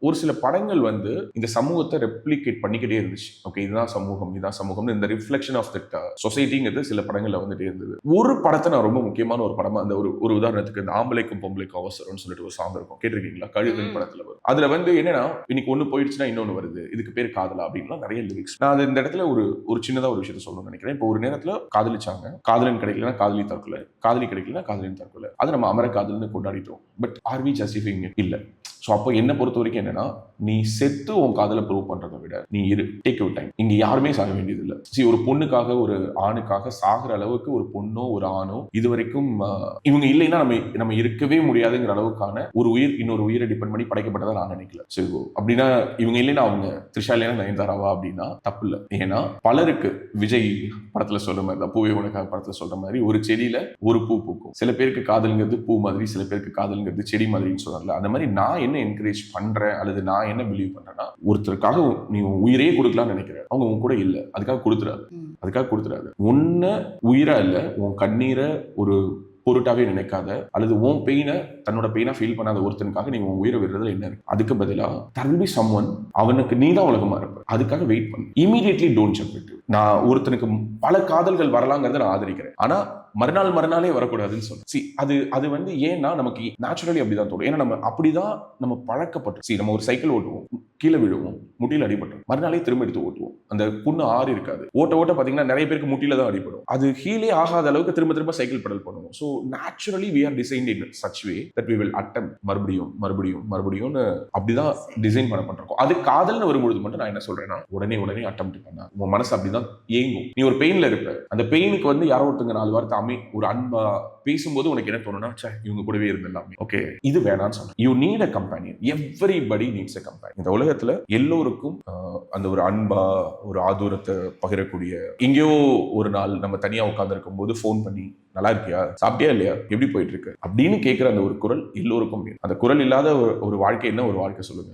ஒரு சில படங்கள் வந்து இந்த சமூகத்தை ரெப்ளிகேட் பண்ணிக்கிட்டே இருந்துச்சு. ஓகே, இதுதான் சமூகம், இதுதான் சமூகம், இந்த ரிஃப்ளெக்ஷன் ஆஃப் தட் சொசைட்டிங்கிறது சில படங்கள்ல வந்துட்டே இருந்தது. ஒரு படத்தை நான் ரொம்ப முக்கியமான ஒரு படமா, அந்த ஒரு உதாரணத்துக்கு இந்த ஆம்பளைக்கும் பொம்பளைக்கும் அவசரம்னு சொல்லிட்டு ஒரு சாங் இருக்கும், கேட்டிருக்கீங்களா? கழுகுன்னு படத்துல வரும். அதுல வந்து என்னன்னா, இன்னைக்கு ஒண்ணு போயிடுச்சுன்னா இன்னொன்னு வருது, இதுக்கு பேர் காதலா அப்படின்லாம் நிறைய லிரிக்ஸ். நான் அது இந்த இடத்துல ஒரு சின்னதா ஒரு விஷயத்த சொல்லணும்னு நினைக்கிறேன். இப்போ ஒரு நேரத்துல காதலிச்சாங்க, காதலன் கிடைக்கலன்னா காதலி தற்கொலை, காதலி கிடைக்கலன்னா காதலின் தற்கொலை, அது நம்ம அமர காதல்னு கொண்டாடிட்டோம். But are we justifying it? இல்ல. ஸோ அப்போ என்ன பொறுத்த வரைக்கும் என்னன்னா, நீ செத்து உன் காதலை ப்ரூவ் பண்றதை விட நீ டேக் யூர் டைம். இங்க யாருமே சாக வேண்டியது இல்லை. ஒரு பொண்ணுக்காக ஒரு ஆணுக்காக சாகிற அளவுக்கு ஒரு பொண்ணோ ஒரு ஆணோ இது வரைக்கும் இவங்க இல்லைன்னா நம்ம இருக்கவே முடியாதுங்கிற அளவுக்கான ஒரு உயிர் இன்னொரு உயிரை டிபெண்ட் பண்ணி படைக்கப்பட்டதா நான் நினைக்கல. சரி, அப்படின்னா இவங்க இல்லைன்னா அவங்க த்ரிஷா இல்லைன்னா நயன்தாராவா அப்படின்னா தப்பு இல்லை. ஏன்னா பலருக்கு விஜய் படத்துல சொல்ற மாதிரி தான், பூவே உனக்காக படத்துல சொல்ற மாதிரி, ஒரு செடியில ஒரு பூ பூக்கும். சில பேருக்கு காதல்ங்கிறது பூ மாதிரி, சில பேருக்கு காதல்ங்கிறது செடி மாதிரின்னு சொல்றாங்க. அந்த மாதிரி நான் என்ன என்கரேஜ் பண்றேன் அல்லது நான் என்ன பிலீவ் பண்றேன்னா, ஒருத்தருக்காக நீ உயிரே கொடுக்கலாம்னு நினைக்கிற, அவங்க உன் கூட இல்ல, அதுக்காக கொடுத்துறாது. உன்ன உயிரா இல்ல, உன் கண்ணீரை ஒரு பொருட்டாவே நினைக்காத, அல்லது உன் பெயினை தன்னோட பெயினா ஃபீல் பண்ணாத ஒருத்தனுக்காக நீங்க உன் உயிரை விடுறதுல என்ன இருக்கு? அதுக்கு பதிலா there will be someone, அவனுக்கு நீ தான் உலகமா இருப்ப, அதுக்காக வெயிட் பண்ணு. Immediately don't jump it. நான் ஒருத்தனுக்கு பல காதல்கள் வரலாங்கிறத நான் ஆதரிக்கிறேன், ஆனா மறுநாளே வரக்கூடாதுன்னு சொல்றேன். அது வந்து ஏன்னா நமக்கு நேச்சுரலி அப்படிதான் தோணும். ஏன்னா நம்ம அப்படிதான் நம்ம பழக்கப்பட்டோம். நம்ம ஒரு சைக்கிள் ஓட்டுவோம், கீழே விழுவோம், முட்டியில் அடிபட்டோம், மறுநாளே திரும்ப எடுத்து ஓட்டுவோம், அந்த புண்ணு ஆறு இருக்காது. ஓட்ட பாத்தீங்கன்னா நிறைய பேருக்கு முட்டியில தான் அடிபடும். அது ஹீலே ஆகாத அளவுக்கு திரும்ப சைக்கிள் பெடல் பண்ணுவோம். So naturally we are designed in such way that we will attempt மறுபடியும் அப்படிதான் டிசைன் பண்ணிருக்கோம். அது காதல்னு வரும்பொழுது மட்டும் நான் என்ன சொல்றேன்னா, உடனே அட்டெம்ப்ட் பண்ணா உன் மனசு அப்படிதான் ஏங்கும். நீ ஒரு பெயின்ல இருப்ப, அந்த பெயினுக்கு வந்து யாரோ ஒருத்தங்க 4 வார்த்தை ஒரு அன்பா பேசும்போது உனக்கு என்ன தோணும்னா, இவங்க கூடவே இருந்திடலாமே. ஓகே, இது வேணான்னு சொல்றேன். You need a companion. Everybody needs a companion. இந்த உலகத்துல எல்லோருக்கும் அந்த ஒரு அன்பா ஒரு ஆதூரத்தை பகிரக்கூடிய, எங்கேயோ ஒரு நாள் நம்ம தனியா உட்கார்ந்து இருக்கும் போது போன் பண்ணி நல்லா இருக்கியா, சாப்பிட்டியா இல்லையா, எப்படி போயிட்டு இருக்கு அப்படின்னு கேட்கிற அந்த ஒரு குரல் எல்லோருக்கும். அந்த குரல் இல்லாத ஒரு வாழ்க்கை என்ன ஒரு வாழ்க்கை சொல்லுங்க.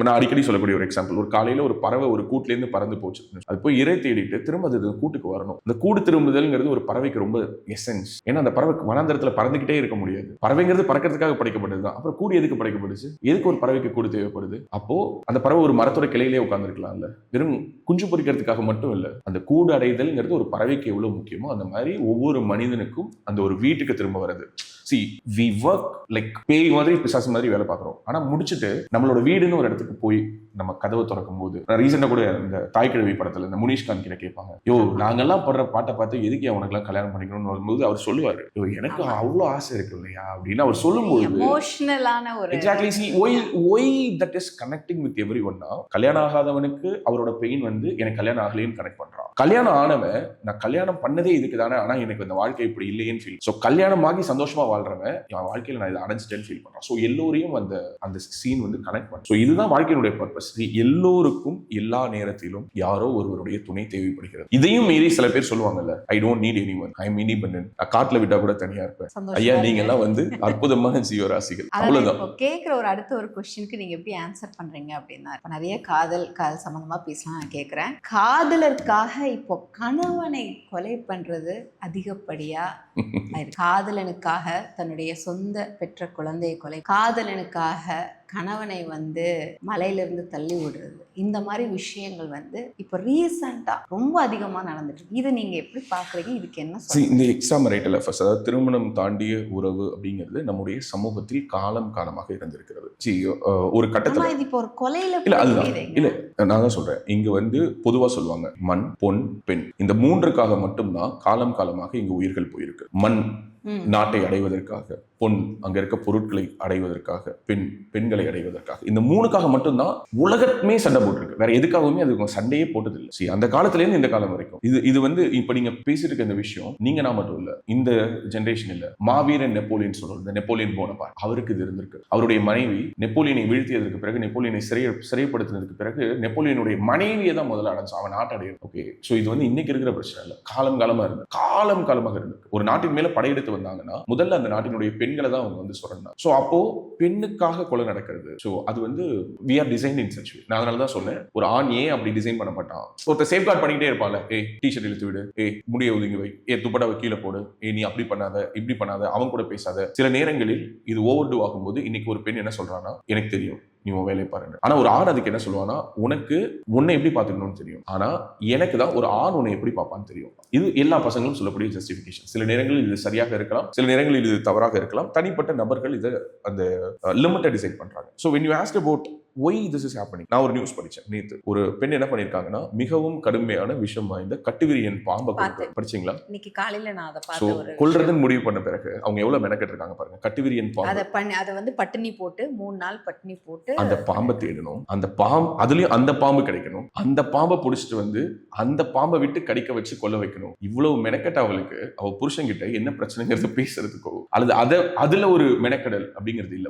நான் அடிக்கடி சொல்லக்கூடிய ஒரு எக்ஸாம்பிள், ஒரு காலையில ஒரு பறவை ஒரு கூட்டுல இருந்து பறந்து போச்சு, அது போய் இறை தேடிட்டு திரும்ப அது கூட்டுக்கு வரணும். அந்த கூடு திரும்புதல்ங்கிறது ஒரு பறவைக்கு ரொம்ப எசன்ஸ். ஏன்னா அந்த பறவை வனாந்தரத்துல பறந்துகிட்டே இருக்க முடியாது. பறவைங்கிறது பறக்கிறதுக்காக படைக்கப்பட்டதுதான். அப்புறம் கூடு எதுக்கு படைக்கப்படுச்சு? எதுக்கு ஒரு பறவைக்கு கூடு தேவைப்படுது? அப்போ அந்த பறவை ஒரு மரத்தோட கிளையிலே உட்கார்ந்துருக்கலாம்ல. வெறும் குஞ்சு பொறிக்கிறதுக்காக மட்டும் இல்ல, அந்த கூடு அடைதல்ங்கிறது ஒரு பறவைக்கு எவ்வளவு முக்கியமோ அந்த மாதிரி ஒவ்வொரு மனிதனுக்கும் அந்த ஒரு வீட்டுக்கு திரும்ப வருது. சி வி ஒர்க் லைக் பேய் மாதிரி பிசாசு மாதிரி வேலை பார்க்குறோம். ஆனா முடிச்சுட்டு நம்மளோட வீடுன்னு ஒரு இடத்துக்கு போய் நம்ம கதவை திறக்கும் போது, ரீசெண்டா கூட இந்த தாய்க்கிழவி படத்துல இந்த முனிஷ்காந்த் கிட்ட கேட்பாங்க, யோ நாங்கெல்லாம் படுற பாட்டை பார்த்து எதுக்கு அவனுக்குலாம் கல்யாணம் பண்ணிக்கணும்னு வரும்போது அவர் சொல்லுவாரு, யோ எனக்கு அவ்வளோ ஆசை இருக்கு இல்லையா அப்படின்னு அவர் சொல்லும்போது எமோஷனலான ஒரு exactly see why that is connecting with every ஒன்னா. கல்யாணம் ஆகாதவனுக்கு அவரோட பெயின் வந்து எனக்கு கல்யாணம் ஆகலைன்னு கனெக்ட் பண்றான். கல்யாணம் ஆனவன் நான் கல்யாணம் பண்ணதே இதுக்கு தானே, ஆனா எனக்கு இந்த வாழ்க்கை இப்படி இல்லையேன்னு ஃபீல். ஸோ கல்யாணம் ஆகி சந்தோஷமா வாழ்றவன் என் வாழ்க்கையில நான் இதை அடைஞ்சிட்டேன்னு ஃபீல் பண்றான். ஸோ எல்லோரையும் அந்த சீன் வந்து கனெக்ட் பண்ணும். ஸோ இதுதான் வாழ்க்கையினுடைய பர்பஸ். எல்லோருக்கும் எல்லா நேரத்திலும் யாரோ ஒருவருடைய துணை தேவைப்படுகிறது. இதையும் மீறி சில பேர் சொல்லுவாங்கல்ல, I don't need anyone, I am independent, நான் காட்டுல விட்டா கூட தனியா இருப்பேன். ஐயா நீங்க எல்லாம் வந்து அற்புதமான ஜீவராசிகள். அவ்வளவுதான். கேட்குற அடுத்த ஒரு கொஸ்டினுக்கு நீங்க எப்படி ஆன்சர் பண்றீங்க அப்படின்னா, இப்போ நிறைய காதல் சம்பந்தமா பேசலாம். நான் கேட்குறேன், காதலருக்காக இப்போ கணவனை கொலை பண்றது அதிகப்படியா? காதலனுக்காக தன்னுடைய சொந்த பெற்ற குழந்தையை கொலை, காதலனுக்காக கணவனை வந்து மலையிலிருந்து தள்ளி விடுறது, இந்த மாதிரி விஷயங்கள் வந்து இப்போ ரீசெண்டா ரொம்ப அதிகமா நடந்துட்டு இருக்கு. இதை நீங்க எப்படி பாக்குறீங்க? இதுக்கு என்ன இந்த எக்ஸ்ட்ரா மேரிட்டல் அஃபேர்ஸ், அதாவது திருமணம் தாண்டிய உறவு அப்படிங்கிறது நம்முடைய சமூகத்தில் காலம் காலமாக இருந்திருக்கிறது. ஒரு கட்டத்துல இது இப்போ ஒரு கொலையில இல்ல, அதுதான் இல்ல, நான் தான் சொல்றேன். இங்க வந்து பொதுவா சொல்லுவாங்க மண், பொன், பெண், இந்த மூன்றுக்காக மட்டும்தான் காலம் காலமாக இங்க உயிர்கள் போயிருக்கு. மண் நாட்டை அடைவதற்காக, பொன் அங்க இருக்க பொருட்களை அடைவதற்காக, பெண்களை அடைவதற்காக, இந்த மூணுக்காக மட்டும்தான் உலகமே சண்டை போட்டிருக்கு. வேற எதுக்காகவுமே அது சண்டையே போட்டது இல்லை. சரி, அந்த காலத்துல இருந்து இந்த காலம் வரைக்கும் இது வந்து இப்ப நீங்க பேசிட்டு இருக்க இந்த விஷயம் நீங்க நான் மட்டும் இல்ல, இந்த ஜெனரேஷன் இல்ல, மாவீரன் நெப்போலியன் சொல்றது, நெப்போலியன் போனபார்ட், அவருக்கு இது இருந்திருக்கு. அவருடைய மனைவி நெப்போலியனை வீழ்த்தியதற்கு பிறகு, நெப்போலியனை சிறைப்படுத்தினதுக்கு பிறகு நெப்போலியனுடைய மனைவியை தான் முதல்ல அடைஞ்சு அவன் நாட்டை அடையும். ஓகே, சோ இது வந்து இன்னைக்கு இருக்கிற பிரச்சனை இல்ல, காலம் காலமாக இருந்து ஒரு நாட்டின் மேல படையெடுத்து வந்தாங்கன்னா முதல்ல அந்த நாட்டினுடைய பெண்களை தான் அவங்க வந்து சொல்றாங்க. சோ அப்போ பெண்ணுக்காக கொலை நடக்கிறது. சோ அது வந்து we are designed in such way. நான் அதனால தான் சொன்னேன், ஒரு ஆண் ஏன் அப்படி டிசைன் பண்ண மாட்டான். ஒருத்தர் சேஃப் கார்ட் பண்ணிக்கிட்டே இருப்பான்ல, டிஷர்ட் இழுத்து விடு, முடிய ஒதுங்கி வை, துப்பட்டாவை கீழே போடு, நீ அப்படி பண்ணாத, இப்படி பண்ணாத, அவன் கூட பேசாத. சில நேரங்களில் இது ஓவர் டூ ஆகும்போது இன்னைக்கு ஒரு பெண் என்ன சொல்றான்னா, எனக்கு தெரியும் நீ உன் வேலையை பாருங்க. ஆனா ஒரு ஆண் அதுக்கு என்ன சொல்லுவானா, உனக்கு உன்னை எப்படி பாத்துக்கணும்னு தெரியும், ஆனா எனக்கு தான் ஒரு ஆண் உன்னை எப்படி பார்ப்பான்னு தெரியும். இது எல்லா பசங்களும் சொல்லக்கூடிய ஜஸ்டிபிகேஷன். சில நேரங்களில் இது சரியாக இருக்கலாம், சில நேரங்களில் இது தவறாக இருக்கலாம். தனிப்பட்ட நபர்கள் இதை அந்த லிமிட்டை டிசைட் பண்றாங்க. So when you asked about why this is happening, நான் ஒரு நியூஸ் படிச்சேன் நேத்து. ஒரு பெண் என்ன பண்ணிருக்காங்கன்னா, மிகவும் கடுமையான விஷம் வாய்ந்த கட்டுவிரியன் பாம்பை படிச்சீங்களா? இன்னைக்கு காலையில நான் அதை பார்த்தேன். கொல்றதுன்னு முடிவு பண்ண பிறகு அவங்க எவ்வளவு மெனக்கெட்டு இருக்காங்க பாருங்க. கட்டுவிரியன் பாம்பு அதை வந்து பட்டினி போட்டு 3 நாள் பட்டினி போட்டு அந்த பாம்பை தேடணும். அந்த பாம்பு, அதுலயும் அந்த பாம்பு கிடைக்கணும். அந்த பாம்பை பிடிச்சிட்டு வந்து அந்த பாம்பை விட்டு கடிக்க வச்சு கொல்ல வைக்கணும். இவ்வளவு மெனக்கெட்ட அவளுக்கு அவ புருஷன்கிட்ட என்ன பிரச்சனைங்கிறத பேசுறதுக்கோ அல்லது அதுல ஒரு மெனக்கெடல் அப்படிங்கிறது இல்ல.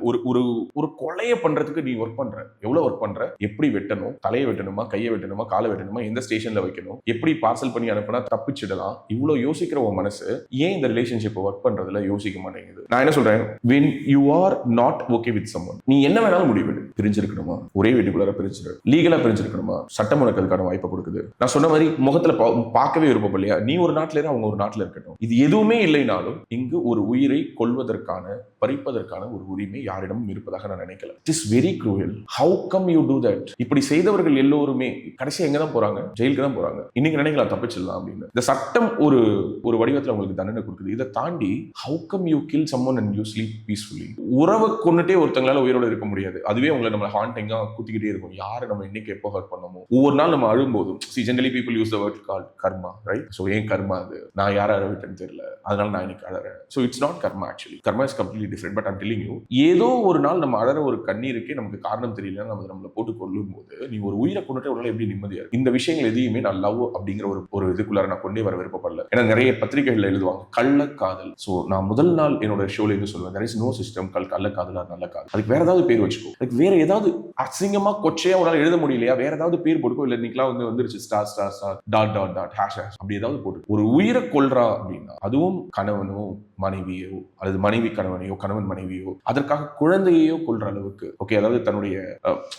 ஒரு கொலையை பண்றதுக்கு நீ ஒர்க் பண்ற, எவ்வளவு ஒர்க் பண்ற, எப்படி வெட்டணும், தலையை வெட்டணுமா, கையை வெட்டணுமா, காலை வெட்டணுமா, எந்த ஸ்டேஷன்ல வைக்கணும், எப்படி பார்சல் பண்ணி அனுப்புனா தப்பிச்சிடலாம், இவ்வளவு யோசிக்கிற உன் மனசு ஏன் இந்த ரிலேஷன்ஷிப் ஒர்க் பண்றதுல யோசிக்க மாட்டேங்குது? நான் என்ன சொல்றேன், when you are not okay with someone, நீ என்ன வேணாலும் முடிவெடு. பிரிஞ்சிருக்கணுமா, ஒரே வீட்டுக்குள்ளார பிரிஞ்சிரு, லீகலா பிரிஞ்சிருக்கணுமா, சட்டம் உனக்கு அதுக்கான வாய்ப்பை கொடுக்குது. நான் சொன்ன மாதிரி முகத்துல பார்க்கவே விருப்பம் இல்லையா, நீ ஒரு நாட்டுல இரு, அவங்க ஒரு நாட்டுல இருக்கட்டும். இது எதுவுமே இல்லைனாலும் இங்கு ஒரு உயிரை கொல்வதற்கான, பறிப்பதற்கான ஒரு உரிமை யாரிடமும் இருப்பதாக நான் நினைக்கல. It is very cruel. How come you do that? இப்படி செய்தவர்கள் எல்லோருமே கடைசி எங்க தான் போறாங்க? ஜெயிலுக்கு தான் போறாங்க. இன்னைக்கு நினைக்கலாம் தப்பிச்சிடலாம் அப்படின்னு. இந்த சட்டம் ஒரு வடிவத்தில் உங்களுக்கு தண்டனை கொடுக்குது. இதை தாண்டி how come you kill someone and you sleep peacefully? உறவை கொண்டுட்டே ஒருத்தங்களால உயிரோட இருக்க முடியாது. அதுவே உங்களை நம்ம ஹாண்டிங்கா குத்திக்கிட்டே இருக்கும். யாரை நம்ம இன்னைக்கு எப்போ ஹர்ட் பண்ணமோ, ஒவ்வொரு நாள் நம்ம அழும்போதும், generally people use the word called karma, right? So ஏன் கர்மா அது? நான் யாரை அழவிட்டேன்னு தெரியல, அதனால நான் இன்னைக்கு அழறேன். So it's not karma. Actually karma is completely different. But I'm telling you, ஏதோ ஒரு நாள் நம்ம அழற ஒரு கண்ணீருக்கே நமக்கு காரணம் தெரியல, நம்மளை போட்டு கொள்ளும் போது நீ ஒரு உயிரை கொண்டுட்டு உடனே எப்படி நிம்மதியா? இந்த விஷயங்கள் எதையுமே நான் லவ் அப்படிங்கிற ஒரு இதுக்குள்ளார நான் கொண்டே வர விருப்பப்படல. ஏன்னா நிறைய பத்திரிகைகள் எழுதுவாங்க கள்ளக்காதல். ஸோ நான் முதல் நாள் என்னோட ஷோல இருந்து சொல்லுவேன், there is no system கள்ளக்காதலா நல்ல காதல். அதுக்கு வேற ஏதாவது பேர் வச்சுக்கோ. அதுக்கு வேற ஏதாவது அசிங்கமா கொச்சையா உன்னால எழுத முடியலையா, வேற ஏதாவது பேர் போட்டுக்கோ. இல்ல இன்னைக்கெல்லாம் வந்துருச்சு star star star dot hash அப்படி ஏதாவது போட்டு ஒரு உயிரை கொல்றா அப்படின்னா, அதுவும் கணவனோ மனைவியோ அல்லது மனைவி கணவனையோ கணவன் மனைவியோ அதற்காக குழந்தையோ கொல்ற அளவுக்கு, ஓகே, அதாவது தன்னுடைய,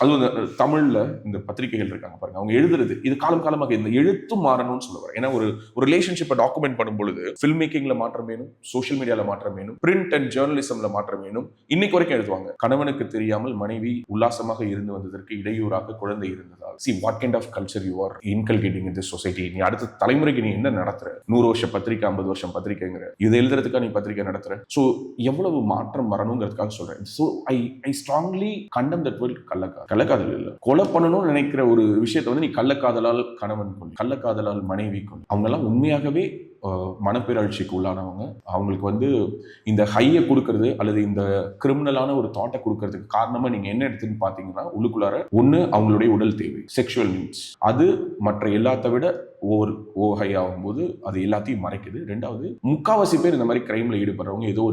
அதுவும் தமிழ்ல இந்த பத்திரிகைகள் இருக்காங்க பாருங்க, அவங்க எழுதுறது இது காலம் காலமாக இந்த எழுத்தும் மாறணும்னு சொல்லுவாங்க. ஏன்னா ஒரு ரிலேஷன்ஷிப்பை டாக்குமெண்ட் பண்ணும் பொழுது ஃபில்ம் மேக்கிங்ல மாற்றம் வேணும், சோஷியல் மீடியால மாற்றம் வேணும், பிரிண்ட் அண்ட் ஜேர்னலிசம்ல மாற்றம் வேணும். இன்னைக்கு வரைக்கும் எழுதுவாங்க, கணவனுக்கு தெரியாமல் மனைவி உல்லாசமாக இருந்து வந்ததற்கு இடையூறாக குழந்தை இருந்ததால். See what kind of culture you are inculcating in this society. நீ அடுத்த தலைமுறைக்கு நீ என்ன நடத்துற? 100 வருஷம் பத்திரிக்கை, 50 வருஷம் பத்திரிக்கைங்கிற இதை எழுதுறதுக்கான நீ பத்திரிகை நடத்துற. ஸோ எவ்வளவு மாற்றம் வரணுங்கிறதுக்காக சொல்றேன். ஸோ ஐ ஸ்ட்ராங்லி கண்டம் தட் வேர்ல்ட் கள்ளக்காதல் இல்லை. கொலை பண்ணணும்னு நினைக்கிற ஒரு விஷயத்தை வந்து நீ கள்ளக்காதலால் கணவன் கொண்டு, கள்ளக்காதலால் மனைவி கொண்டு, அவங்க எல்லாம் உண்மையாகவே மனப்பேராட்சிக்கு உள்ளானவங்க. அவங்களுக்கு வந்து இந்த ஹையை கொடுக்கறது அல்லது இந்த கிரிமினலான ஒரு தாட்டை கொடுக்கறதுக்கு காரணமா நீங்க என்ன எடுத்துன்னு பாத்தீங்கன்னா, உள்ளுக்குள்ளார ஒண்ணு அவங்களுடைய உடல் தேவை, செக்ஷுவல் நீட்ஸ். அது மற்ற எல்லாத்த விட ஹை ஆகும்போது அது எல்லாத்தையும் மறைக்குது. ரெண்டாவது, முக்காவாசி பேர் இந்த மாதிரி கிரைம்ல ஈடுபடுறவங்க ஏதோ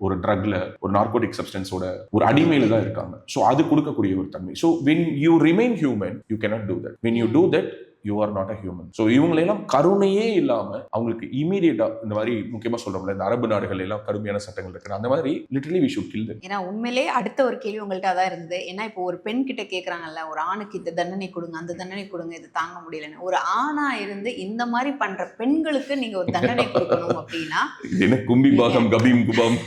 ஒரு ட்ரக்ல, ஒரு நார்கோட்டிக் சப்ஸ்டன்ஸோட ஒரு அடிமையில தான் இருக்காங்க. ஸோ அது கொடுக்கக்கூடிய ஒரு தன்மை. So when you remain human you cannot do that. When you do that you are not a human. So இவங்களெல்லாம் கருணையே இல்லாம அவங்களுக்கு இமீடியட்டா இந்த மாதிரி முக்கியமா சொல்றோம்ல, இந்த அரபு நாடுகள் எல்லாம் கடுமையான சட்டங்கள் இருக்கு, அந்த மாதிரி literally we should kill them. ஏன்னா உண்மையிலே அடுத்த ஒரு கேள்வி உங்கள்கிட்ட அதான் இருந்தது. ஏன்னா இப்போ ஒரு பெண் கிட்ட கேட்கறாங்கல்ல, ஒரு ஆணுக்கு இந்த தண்டனை கொடுங்க, அந்த தண்டனை கொடுங்க, இது தாங்க முடியலன்னு. ஒரு ஆணா இருந்து இந்த மாதிரி பண்ற பெண்களுக்கு நீங்க ஒரு தண்டனை கொடுக்கணும் அப்படின்னா என்ன கும்பி பாகம் கபீம் குபாம்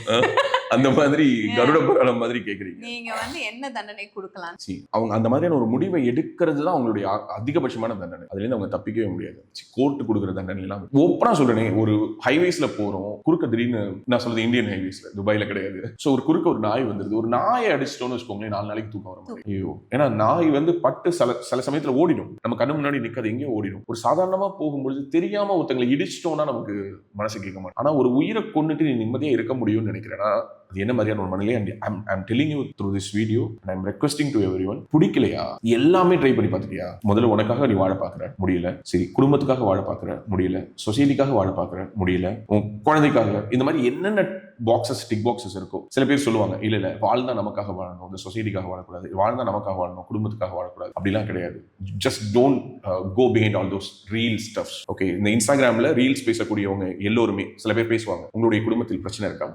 அந்த மாதிரி கருட புராணம் மாதிரி கேக்குறீங்க. நீங்க வந்து என்ன தண்டனை கொடுக்கலாம்? அவங்க அந்த மாதிரியான ஒரு முடிவை எடுக்கிறது தான் அவங்களுடைய அதிகபட்சமான தண்டனை. அதுல இருந்து அவங்க தப்பிக்கவே முடியாது. கோர்ட்டு கொடுக்குற தண்டனை எல்லாம் ஓப்பனா சொல்றேனே, ஒரு ஹைவேஸ்ல போறோம், குறுக்க திடீர்னு, நான் சொல்றது இந்தியன் ஹைவேஸ்ல, துபாயில கிடையாது. ஸோ ஒரு குறுக்க ஒரு நாய் வந்துருது, ஒரு நாயை அடிச்சிட்டோம்னு வச்சுக்கோங்களேன், 4 நாளைக்கு தூக்கம் வர மாதிரி. ஐயோ, ஏன்னா நாய் வந்து பட்டு சில சமயத்துல ஓடிடும், நம்ம கண்ணு முன்னாடி நிக்காது, எங்கேயோ ஓடிடும். ஒரு சாதாரணமா போகும்பொழுது தெரியாம ஒருத்தங்களை இடிச்சிட்டோம்னா நமக்கு மனசு கேட்க மாட்டோம். ஆனா ஒரு உயிரை கொண்டுட்டு நீ நிம்மதியா இருக்க முடியும்னு நினைக்கிறேன்னா அது என்ன மாதிரியான ஒரு மனநிலை? I'm telling you through this video and I'm requesting to everyone, பிடிக்கலையா எல்லாமே ட்ரை பண்ணி பார்த்துட்டியா? முதல்ல உனக்காக நீ வாழ பார்க்குற, முடியல. சரி, குடும்பத்துக்காக வாழ பார்க்குற, முடியல. சொசைட்டிக்காக வாழ பார்க்குற, முடியல. உன் குழந்தைக்காக, இந்த மாதிரி என்னென்ன பாக்ஸஸ், டிக் பாக்ஸஸ் இருக்கும். சில பேர் சொல்லுவாங்க, இல்ல வாழ்ந்தா நமக்காக வாழணும், இந்த சொசைட்டிக்காக வாழக்கூடாது, வாழ்ந்தா நமக்காக வாழணும், குடும்பத்துக்காக வாழக்கூடாது, அப்படிலாம் கிடையாது. Just don't go behind all those reel stuffs. Okay, இந்த இன்ஸ்டாகிராம்ல ரீல்ஸ் பேசக்கூடியவங்க எல்லோருமே, சில பேர் பேசுவாங்க, உங்களுடைய குடும்பத்தில் பிரச்சனை இருக்கா,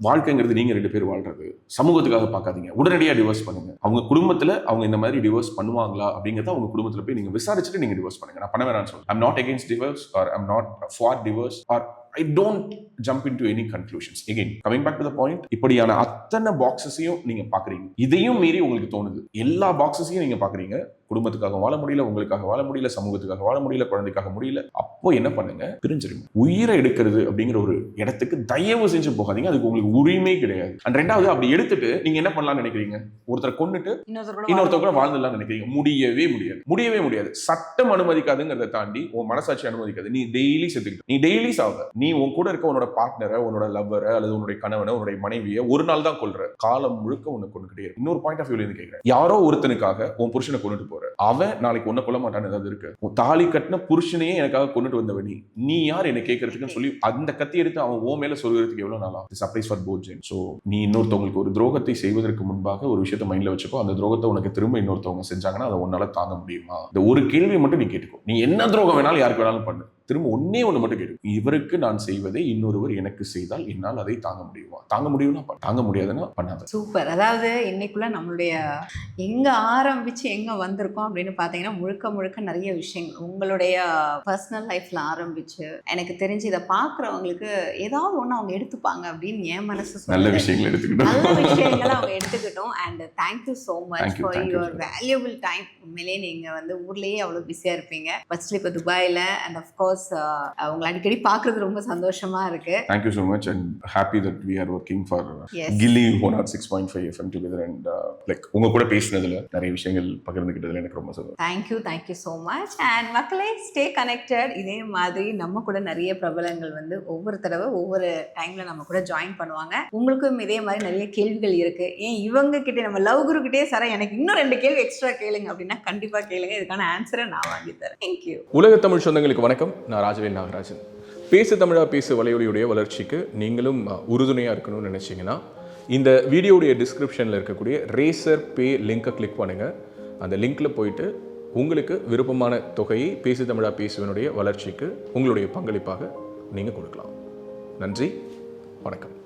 வாழ்க்கைங்கிறது நீங்க 2 பேர் வாழ்றது, சமூகத்துக்காக பார்க்காதீங்க, உடனடியாக டிவோர்ஸ் பண்ணுங்க. அவங்க குடும்பத்துல அவங்க இந்த மாதிரி டிவோர்ஸ் பண்ணுவாங்களா அப்படிங்கறத அவங்க குடும்பத்துல போய் நீங்க விசாரிச்சுட்டு நீங்க டிவோர்ஸ் பண்ணுங்க. நான் பண்ண வேணாம்னு சொல்றேன். I'm not against divorce or I'm not for divorce or I don't jump into any conclusions. Again, coming back to the point, இப்படியான அத்தனை பாக்ஸஸையும் நீங்க பாக்குறீங்க, இதையும் மீறி உங்களுக்கு தோணுது, எல்லா பாக்ஸஸையும் நீங்க பாக்குறீங்க, குடும்பத்துக்காக வாழ முடியல, உங்களுக்காக வாழ முடியல, சமூகத்துக்காக வாழ முடியல, குழந்தைக்காக முடியல, அப்போ என்ன பண்ணுங்க? பிரிஞ்சிருங்க. உயிரை எடுக்கிறது அப்படிங்கிற ஒரு இடத்துக்கு தயவு செஞ்சு போகாதீங்க, அதுக்கு உங்களுக்கு உரிமை கிடையாது. அண்ட் ரெண்டாவது, அப்படி எடுத்துட்டு நீங்க என்ன பண்ணலாம்னு நினைக்கிறீங்க? ஒருத்தரை கொண்டுட்டு இன்னொருத்தர் கூட வாழ்ந்துடலாம் நினைக்கிறீங்க. முடியவே முடியாது. சட்டம் அனுமதிக்காதுங்கிறத தாண்டி உன் மனசாட்சி அனுமதிக்காது. நீ டெய்லி செத்துக்கிட்டு, நீ டெய்லி சாவ, நீ உன் கூட இருக்க உன்னோட பார்ட்னரை, உன்னோட லவ்வரை அல்லது உன்னுடைய கணவனை, உன்னுடைய மனைவியை ஒரு நாள் தான் கொல்ற, காலம் முழுக்க உன்னை கொண்டுகிட்டே இருக்கு. இன்னொரு பாயிண்ட் ஆஃப் வியூல இருந்து கேட்கிறேன், யாரோ ஒருத்தனுக்காக உன் புருஷனை கொண்டுட்டு போற, அவன் நாளைக்கு உன்னை கொல்ல மாட்டான்னு ஏதாவது இருக்கு? தாலி கட்டின புருஷனையே எனக்காக கொண்டுட்டு வந்தவனி, நீ யார் என்ன கேட்கறதுக்குன்னு சொல்லி அந்த கத்தி எடுத்து அவன் ஓ மேல சொல்றதுக்கு எவ்வளவு நாளா? Supplies for both gents. So நீ இன்னொருத்தவங்களுக்கு ஒரு துரோகத்தை செய்வதற்கு முன்பாக ஒரு விஷயத்தை மைண்ட்ல வச்சுக்கோ. அந்த துரோகத்தை உனக்கு திரும்ப இன்னொருத்தவங்க செஞ்சாங்கன்னா அதை உன்னால தாங்க முடியுமா? இந்த ஒரு கேள்வி மட்டும் நீ கேட்டுக்கோ. நீ என்ன துரோகம் வேணாலும் யாருக்கு வேணாலும் பண்ணு, திரும்ப ஒண்ணு மட்டும் கேட்டு, இவருக்கு நான் செய்வதை இன்னொருவர் எனக்கு செய்தால் என்னால் அதை தாங்க முடியுமா? தாங்க முடியும்னா தாங்க முடியாதுன்னா பண்ணாத. சூப்பர். அதாவது இன்னைக்குள்ள நம்மளுடைய எங்க ஆரம்பிச்சு எங்க வந்திருக்கோம் அப்படின்னு பாத்தீங்கன்னா, முழுக்க நிறைய விஷயங்கள் உங்களுடைய பர்சனல் லைஃப்ல ஆரம்பிச்சு, எனக்கு தெரிஞ்சு இதை பாக்குறவங்களுக்கு ஏதாவது ஒண்ணு அவங்க எடுத்துப்பாங்க அப்படின்னு என் மனசு நல்ல விஷயங்களை எடுத்துக்கிட்டோம், நல்ல விஷயங்களை அவங்க எடுத்துக்கிட்டோம். And thank you so much for your valuable time. உண்மையிலேயே நீங்க வந்து ஊர்லயே அவ்வளவு பிஸியா இருப்பீங்க, ஃபர்ஸ்ட்லி இப்போ துபாயில. அண்ட் அஃப்கோர்ஸ் உங்களை அடிக்கடி பார்க்கறது ரொம்ப சந்தோஷமா இருக்கு. Thank you so much and happy that we are working for Gilly 106.5 FM together and like உங்க கூட பேசினதுல நிறைய விஷயங்கள் பகிர்ந்துக்கிட்டதுல எனக்கு ரொம்ப சந்தோஷம். Thank you so much. And மக்களே, ஸ்டே கனெக்டட். இதே மாதிரி நம்ம கூட நிறைய பிரபலங்கள் வந்து ஒவ்வொரு தடவை ஒவ்வொரு டைம்ல நம்ம கூட ஜாயின் பண்ணுவாங்க. உங்களுக்கும் இதே மாதிரி நிறைய கேள்விகள் இருக்கு. ஏன் இவங்க கிட்டே, நம்ம லவ் குரு கிட்டே சார் எனக்கு இன்னும் 2 கேள்வி எக்ஸ்ட்ரா கேளுங்க அப்படின்னா கண்டிப்பா கேளுங்க. இதுக்கான ஆன்சரை நான் வாங்கி தரேன். தேங்க்யூ. உலக தமிழ் சொந்தங்களுக்கு வணக்கம். நான் ராஜவேல் நாகராஜன். பேசு தமிழா பேசு வலையொலியுடைய வளர்ச்சிக்கு நீங்களும் உறுதுணையாக இருக்கணும்னு நினச்சிங்கன்னா இந்த வீடியோடைய டிஸ்கிரிப்ஷனில் இருக்கக்கூடிய ரேசர் பே லிங்கை கிளிக் பண்ணுங்கள். அந்த லிங்க்கில் போயிட்டு உங்களுக்கு விருப்பமான தொகையை பேசு தமிழா பேசுவனுடைய வளர்ச்சிக்கு உங்களுடைய பங்களிப்பாக நீங்கள் கொடுக்கலாம். நன்றி, வணக்கம்.